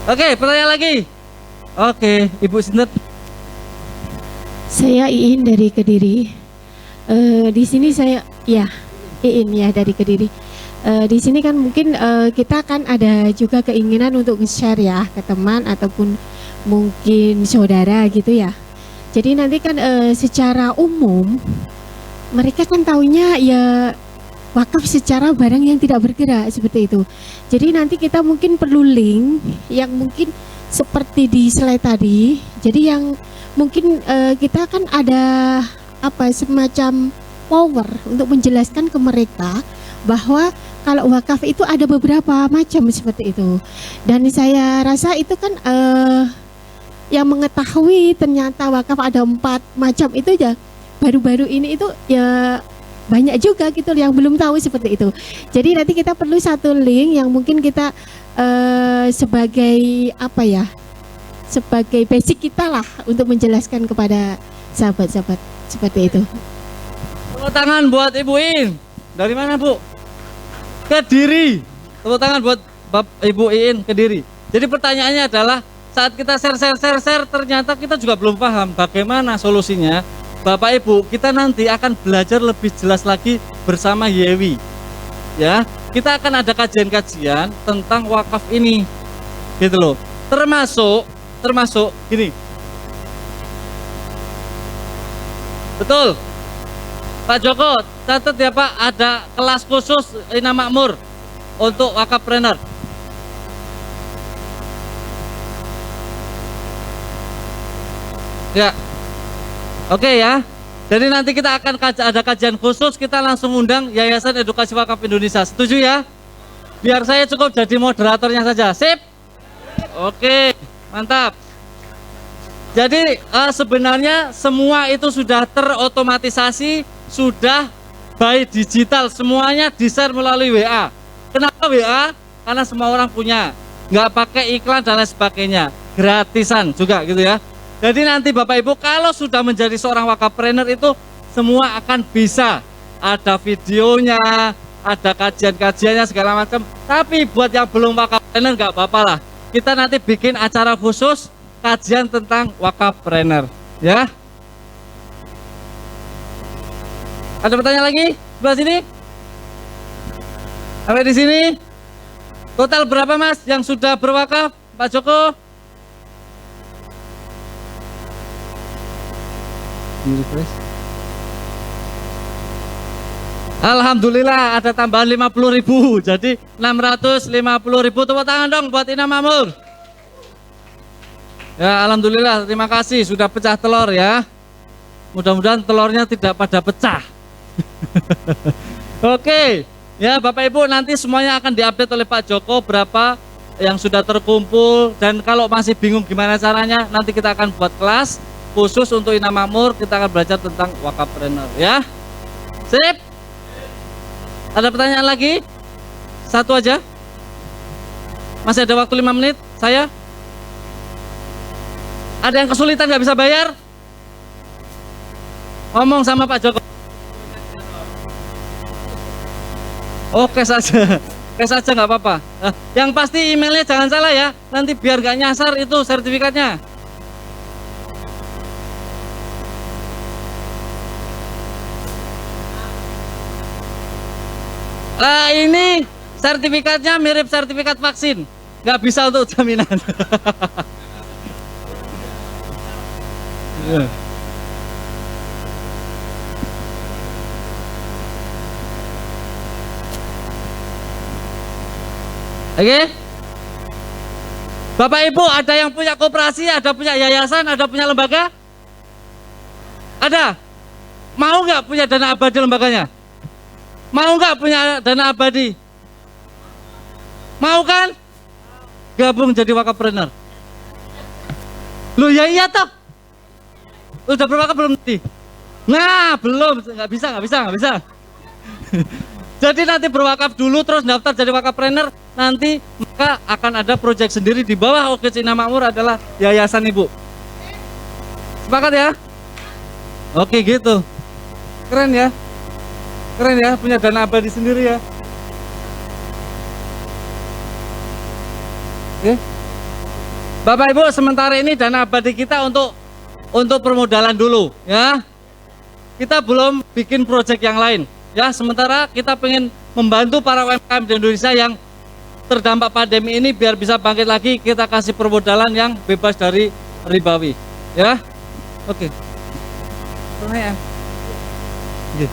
Oke, pertanyaan lagi. Oke, Ibu Sintet. Saya Iin dari Kediri. Di sini saya Iin ya dari Kediri. Di sini kan mungkin kita kan ada juga keinginan untuk share ya ke teman ataupun mungkin saudara gitu ya. Jadi nanti kan secara umum mereka kan taunya ya wakaf secara barang yang tidak bergerak seperti itu. Jadi nanti kita mungkin perlu link yang mungkin seperti di slide tadi. Jadi yang mungkin kita kan ada apa semacam power untuk menjelaskan ke mereka bahwa kalau wakaf itu ada beberapa macam seperti itu. Dan saya rasa itu kan yang mengetahui ternyata wakaf ada 4 macam itu ya baru-baru ini itu ya banyak juga gitu yang belum tahu seperti itu. Jadi nanti kita perlu satu link yang mungkin kita sebagai apa ya, sebagai basic kita lah untuk menjelaskan kepada sahabat-sahabat seperti itu. Tepuk tangan buat Ibu In. Dari mana Bu? Kediri. Tepuk tangan buat Ibu In Kediri. Jadi pertanyaannya adalah saat kita share ternyata kita juga belum paham bagaimana solusinya. Bapak Ibu, kita nanti akan belajar lebih jelas lagi bersama Yewi. Ya, kita akan ada kajian-kajian tentang wakaf ini. Gitu loh. Termasuk gini. Betul. Pak Joko, catat ya Pak, ada kelas khusus Inam Makmur untuk wakafpreneur. Ya. Oke ya. Jadi nanti kita akan ada kajian khusus, kita langsung undang Yayasan Edukasi Wakaf Indonesia. Setuju ya? Biar saya cukup jadi moderatornya saja. Sip? Oke, mantap. Jadi sebenarnya semua itu sudah terotomatisasi, sudah by digital, semuanya di-share melalui WA. Kenapa WA? Karena semua orang punya. nggak pakai iklan dan lain sebagainya, gratisan juga gitu ya. Jadi nanti Bapak Ibu kalau sudah menjadi seorang wakafpreneur itu semua akan bisa, ada videonya, ada kajian-kajiannya segala macam. Tapi buat yang belum wakafpreneur nggak apa-apa lah, kita nanti bikin acara khusus kajian tentang wakafpreneur ya. Ada pertanyaan lagi sebelah sini? Sampai di sini? Total berapa Mas yang sudah berwakaf, Pak Joko? Alhamdulillah ada tambahan 50.000, jadi 650.000. Tepuk tangan dong buat Ina Makmur. Ya alhamdulillah, terima kasih sudah pecah telur ya. Mudah-mudahan telurnya tidak pada pecah. Oke, ya Bapak Ibu nanti semuanya akan diupdate oleh Pak Joko berapa yang sudah terkumpul, dan kalau masih bingung gimana caranya nanti kita akan buat kelas khusus untuk Ina Makmur, kita akan belajar tentang wakafpreneur ya. Sip? Ada pertanyaan lagi? Satu aja. Masih ada waktu 5 menit. Saya ada yang kesulitan nggak bisa bayar? Ngomong sama Pak Joko. Oke saja, oke saja nggak apa-apa. Nah, yang pasti emailnya jangan salah ya, nanti biar nggak nyasar itu sertifikatnya. Ini sertifikatnya mirip sertifikat vaksin, nggak bisa untuk jaminan. Oke, Bapak Ibu ada yang punya koperasi, ada punya yayasan, ada punya lembaga? Ada? Mau nggak punya dana abadi lembaganya? Mau nggak punya dana abadi? Mau kan? Gabung jadi wakafpreneur. Loh ya iya toh. Udah berwakaf belum nanti? Nah belum, nggak bisa. Jadi nanti berwakaf dulu terus daftar jadi wakafpreneur, nanti maka akan ada proyek sendiri di bawah OKC Ina Makmur adalah yayasan Ibu. Sepakat ya? Oke gitu. Keren ya? Keren ya, punya dana abadi sendiri ya. Oke. Bapak Ibu, sementara ini dana abadi kita untuk permodalan dulu ya. Kita belum bikin proyek yang lain. Ya, sementara kita pengen membantu para UMKM di Indonesia yang terdampak pandemi ini biar bisa bangkit lagi, kita kasih permodalan yang bebas dari ribawi. Ya, oke. Pertanyaan? Iya.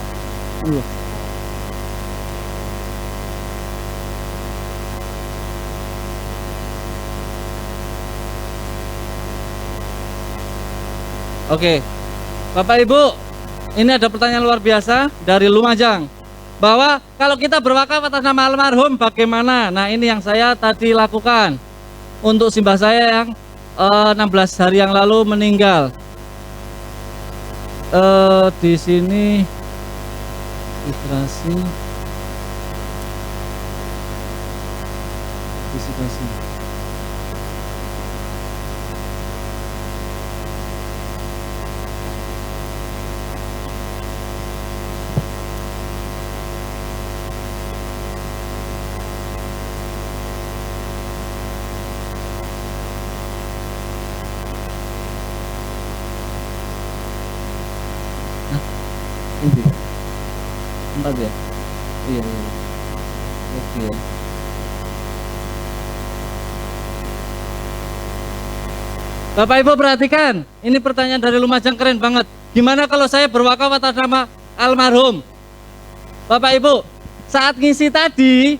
Oke, Bapak Ibu. Ini ada pertanyaan luar biasa dari Lumajang, bahwa kalau kita berwakaf atas nama almarhum bagaimana? Nah ini yang saya tadi lakukan untuk simbah saya yang 16 hari yang lalu meninggal. Di sini registrasi. Empat ya? Iya. Oke. Bapak Ibu perhatikan, ini pertanyaan dari Lumajang keren banget. Gimana kalau saya berwakaf atas nama almarhum? Bapak Ibu, saat ngisi tadi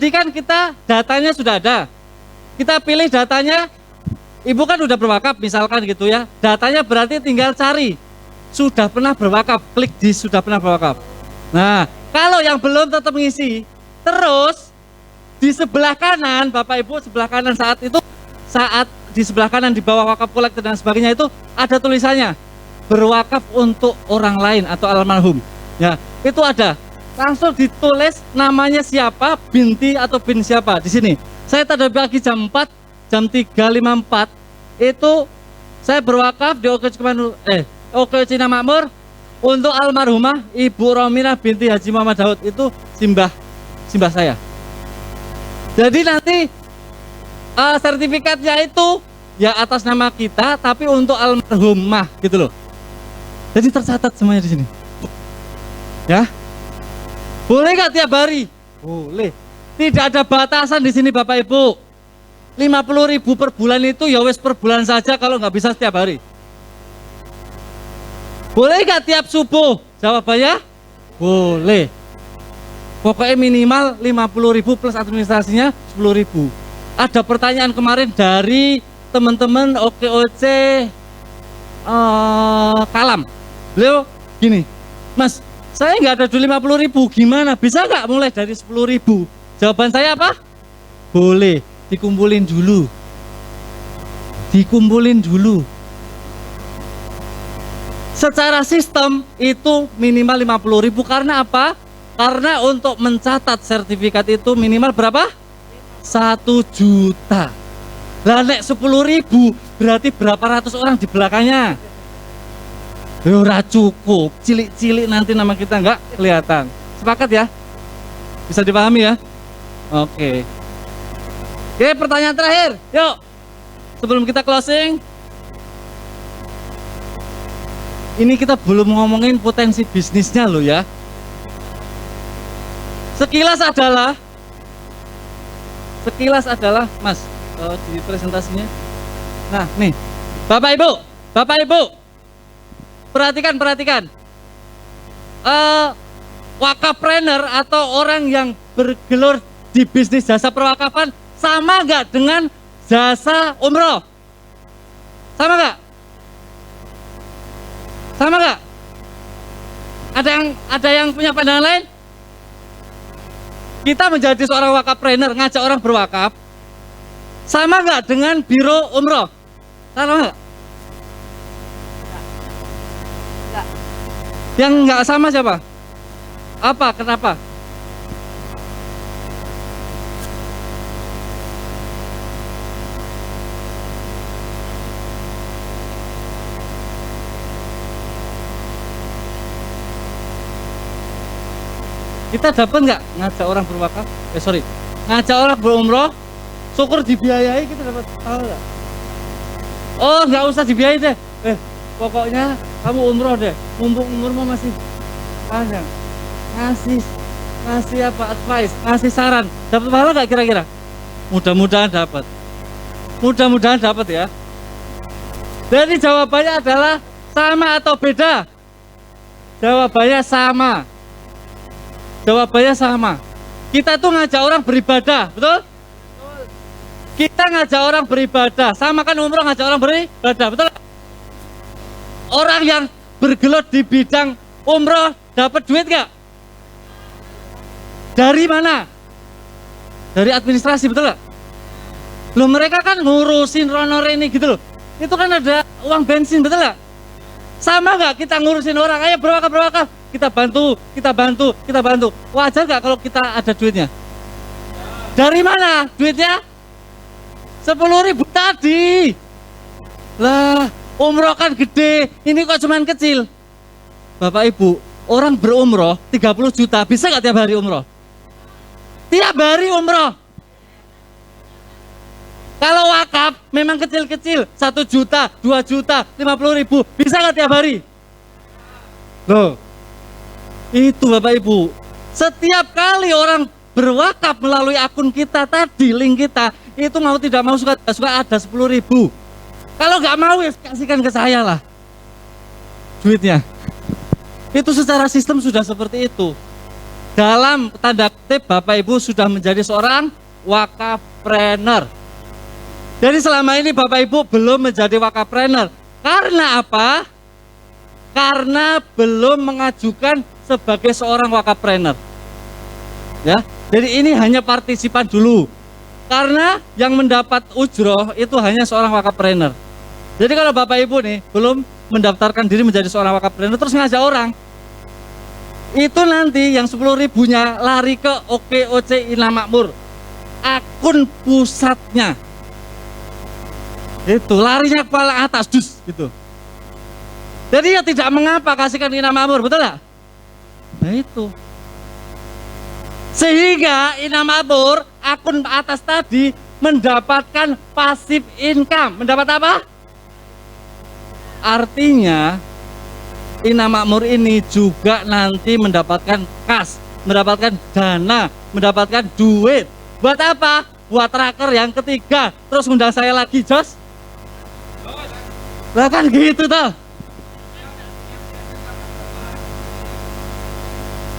kan kita datanya sudah ada. Kita pilih datanya, Ibu kan udah berwakaf misalkan gitu ya. Datanya berarti tinggal cari sudah pernah berwakaf, klik di sudah pernah berwakaf. Nah, kalau yang belum tetap ngisi, terus di sebelah kanan, Bapak Ibu sebelah kanan saat di sebelah kanan di bawah wakaf kolektor dan sebagainya itu ada tulisannya berwakaf untuk orang lain atau almarhum. Ya, itu ada. Langsung ditulis namanya siapa, binti atau bin siapa di sini. Saya tadi pagi jam 4, jam 3.54 itu saya berwakaf di OKC Cina Makmur untuk almarhumah Ibu Romina binti Haji Muhammad Daud, itu simbah saya. Jadi nanti sertifikatnya itu ya atas nama kita, tapi untuk almarhumah gitu loh. Jadi tercatat semuanya di sini. Ya, boleh nggak tiap hari? Boleh. Tidak ada batasan di sini Bapak Ibu. 50.000 per bulan itu ya wes per bulan saja kalau nggak bisa setiap hari. Boleh nggak tiap subuh? Jawabannya boleh. Pokoknya minimal 50.000 plus administrasinya 10.000. Ada pertanyaan kemarin dari teman-teman OKOC Kalam. Beliau gini, Mas, saya nggak ada duit 50.000, gimana? Bisa nggak mulai dari 10.000? Jawaban saya apa? Boleh, dikumpulin dulu. Dikumpulin dulu. Secara sistem itu minimal 50.000, karena apa? Karena untuk mencatat sertifikat itu minimal berapa? 1 juta. Lah nek 10.000 berarti berapa ratus orang di belakangnya? Ora cukup, cilik-cilik nanti nama kita nggak kelihatan. Sepakat ya? Bisa dipahami ya? Oke. Oke, pertanyaan terakhir. Yuk. Sebelum kita closing. Ini kita belum ngomongin potensi bisnisnya loh ya. Sekilas adalah Mas, di presentasinya. Nah, nih. Bapak Ibu. Perhatikan. Wakafpreneur atau orang yang bergelut di bisnis jasa perwakafan sama nggak dengan jasa umroh? Sama nggak? Ada yang punya pandangan lain? Kita menjadi seorang wakafpreneur, ngajak orang berwakaf, sama nggak dengan biro umroh? Sama nggak? Yang nggak sama siapa? Apa? Kenapa? Kita dapat nggak ngajak orang berwakaf? Ngajak orang berumroh, syukur dibiayai, kita dapat tahu nggak? Oh, nggak usah dibiayai deh. Pokoknya kamu umroh deh, mumpung umurmu masih panjang. Ngasih apa advice, ngasih saran. Dapat pahala nggak kira-kira? Mudah-mudahan dapat ya. Jadi jawabannya adalah sama atau beda? Jawabannya sama. Kita tuh ngajak orang beribadah, betul? Kita ngajak orang beribadah, sama kan umroh ngajak orang beribadah, betul? Orang yang bergelut di bidang umroh dapat duit nggak? Dari mana? Dari administrasi, betul nggak? Loh, mereka kan ngurusin ini gitu loh. Itu kan ada uang bensin, betul nggak? Sama nggak kita ngurusin orang? Ayo berwakaf. Kita bantu. Wajar nggak kalau kita ada duitnya? Dari mana duitnya? 10.000 tadi. Lah, umroh kan gede, ini kok cuman kecil. Bapak Ibu, orang berumroh 30 juta, bisa nggak tiap hari umroh? Tiap hari umroh. Kalau wakaf memang kecil-kecil, 1 juta, 2 juta, 50.000, bisa nggak tiap hari? Loh, itu Bapak Ibu, setiap kali orang berwakaf melalui akun kita tadi, link kita, itu mau tidak mau suka ada 10.000. Kalau nggak mau ya kasihkan ke saya lah duitnya. Itu secara sistem sudah seperti itu. Dalam tanda kutip Bapak Ibu sudah menjadi seorang wakafpreneur. Jadi selama ini Bapak Ibu belum menjadi wakafpreneur. Karena apa? Karena belum mengajukan sebagai seorang wakafpreneur. Ya, jadi ini hanya partisipan dulu. Karena yang mendapat ujroh itu hanya seorang wakafpreneur. Jadi kalau Bapak Ibu nih belum mendaftarkan diri menjadi seorang wakafpreneur terus ngajak orang, itu nanti yang 10.000-nya lari ke OKOC Ina Makmur akun pusatnya. Itu larinya kepala atas dus gitu. Jadi ya tidak mengapa kasihkan Ina Makmur, betul nggak? Nah itu. Sehingga Ina Makmur akun atas tadi mendapatkan passive income. Mendapat apa? Artinya Ina Makmur ini juga nanti mendapatkan kas, mendapatkan dana, mendapatkan duit. Buat apa? Buat tracker yang ketiga. Terus undang saya lagi, Jos. Lah kan gitu toh.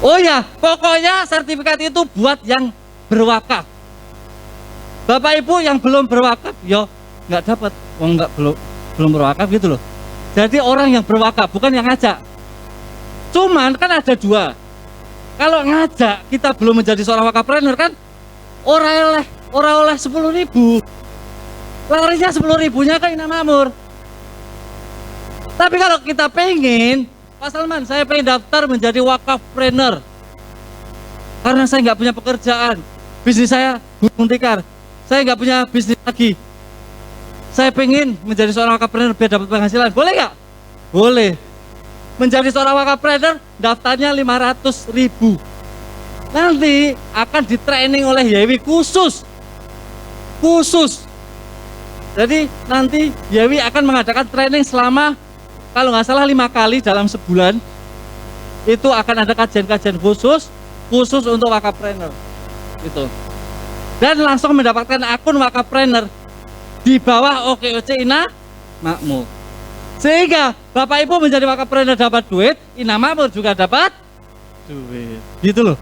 Oh ya, pokoknya sertifikat itu buat yang berwakaf. Bapak Ibu yang belum berwakaf, yo nggak dapat. Nggak belum berwakaf gitu loh. Jadi orang yang berwakaf, bukan yang ngajak. Cuman kan ada dua. Kalau ngajak kita belum menjadi seorang wakafpreneur kan, orang oleh 10.000. Larinya 10.000-nya ke Ina Makmur. Tapi kalau kita pengen, Pak Salman, saya pengen daftar menjadi wakafpreneur. Karena saya nggak punya pekerjaan, bisnis saya gulung tikar, saya nggak punya bisnis lagi. Saya pengen menjadi seorang wakafpreneur biar dapat penghasilan. Boleh nggak? Boleh. Menjadi seorang wakafpreneur daftarnya 500.000. Nanti akan di training oleh Yewi khusus. Jadi nanti Yewi akan mengadakan training selama kalau nggak salah 5 kali dalam sebulan. Itu akan ada kajian-kajian khusus untuk wakafpreneur. Gitu. Dan langsung mendapatkan akun wakafpreneur di bawah OKOC Ina Makmur. Sehingga Bapak Ibu menjadi wakafpreneur dapat duit, Ina Makmur juga dapat duit. Gitu loh.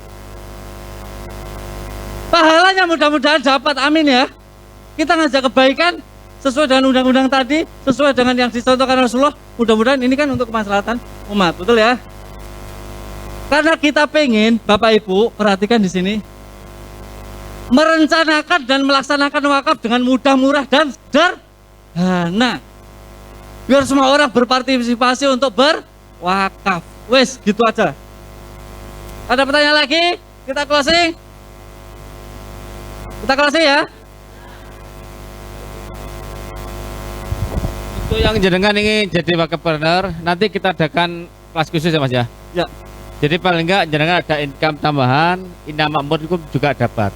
Pahalanya mudah-mudahan dapat, amin ya. Kita ngajak kebaikan sesuai dengan undang-undang tadi, sesuai dengan yang dicontohkan Rasulullah. Mudah-mudahan ini kan untuk kemaslahatan umat, betul ya? Karena kita pengen, Bapak Ibu perhatikan di sini, merencanakan dan melaksanakan wakaf dengan mudah, murah, dan sederhana. Biar semua orang berpartisipasi untuk berwakaf. Wes, gitu aja. Ada pertanyaan lagi? Kita closing. Kita closing ya. Untuk yang jenengan ingin jadi wakafpreneur, nanti kita adakan kelas khusus ya Mas ya. Ya. Jadi paling enggak jenengan ada income tambahan, Ina Makmur itu juga dapat.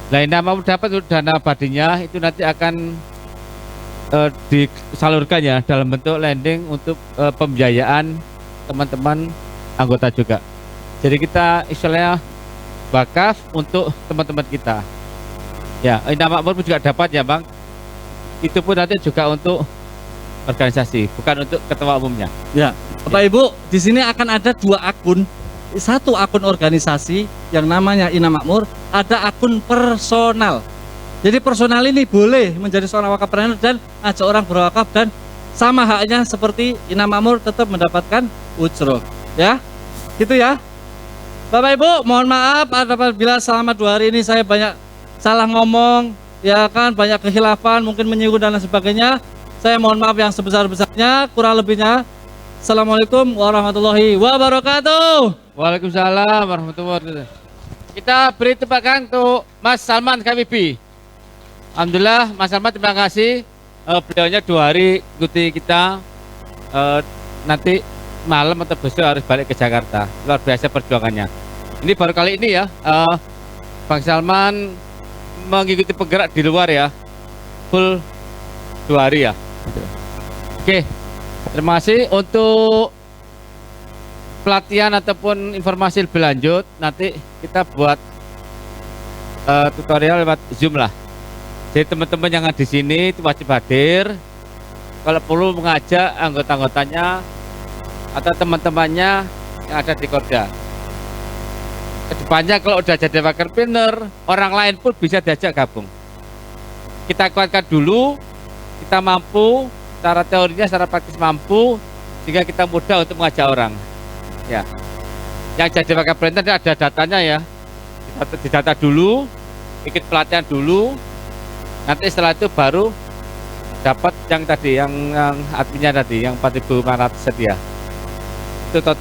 Nah, Ina Makmur dapat dana abadinya itu nanti akan disalurkan ya dalam bentuk lending untuk pembiayaan teman-teman anggota juga. Jadi kita istilahnya wakaf untuk teman-teman kita. Ya, Ina Makmur juga dapat ya Bang. Itu pun nanti juga untuk organisasi, bukan untuk ketua umumnya. Ya, Bapak Ibu, di sini akan ada 2 akun. Satu akun organisasi yang namanya Ina Makmur, ada akun personal. Jadi personal ini boleh menjadi seorang wakafpreneur dan ajak orang berwakaf dan sama haknya seperti Ina Makmur tetap mendapatkan ujroh. Ya, gitu ya. Bapak Ibu, mohon maaf apabila selama 2 hari ini saya banyak salah ngomong, ya kan, banyak kekhilafan, mungkin menyinggung dan lain sebagainya. Saya mohon maaf yang sebesar-besarnya, kurang lebihnya. Assalamualaikum warahmatullahi wabarakatuh. Waalaikumsalam warahmatullahi wabarakatuh. Kita beri tebakan untuk Mas Salman KWB. Alhamdulillah Mas Salman, terima kasih. Beliaunya 2 hari ikuti kita. Nanti malam atau besok harus balik ke Jakarta. Luar biasa perjuangannya. Ini baru kali ini ya Bang Salman mengikuti penggerak di luar ya, full 2 hari ya. Oke, terima kasih. Untuk pelatihan ataupun informasi lebih lanjut nanti kita buat tutorial lewat Zoom lah. Jadi teman-teman yang ada di sini itu wajib hadir. Kalau perlu mengajak anggota-anggotanya atau teman-temannya yang ada di Korda. Kedepannya kalau udah jadi wakafpreneur, orang lain pun bisa diajak gabung. Kita kuatkan dulu, kita mampu, secara teorinya, secara praktis mampu, sehingga kita mudah untuk mengajak orang. Ya, yang jadi wakafpreneur ada datanya ya, kita didata dulu, ikut pelatihan dulu, nanti setelah itu baru dapat yang tadi, yang adminnya tadi, yang 4.500 sedia. Itu total.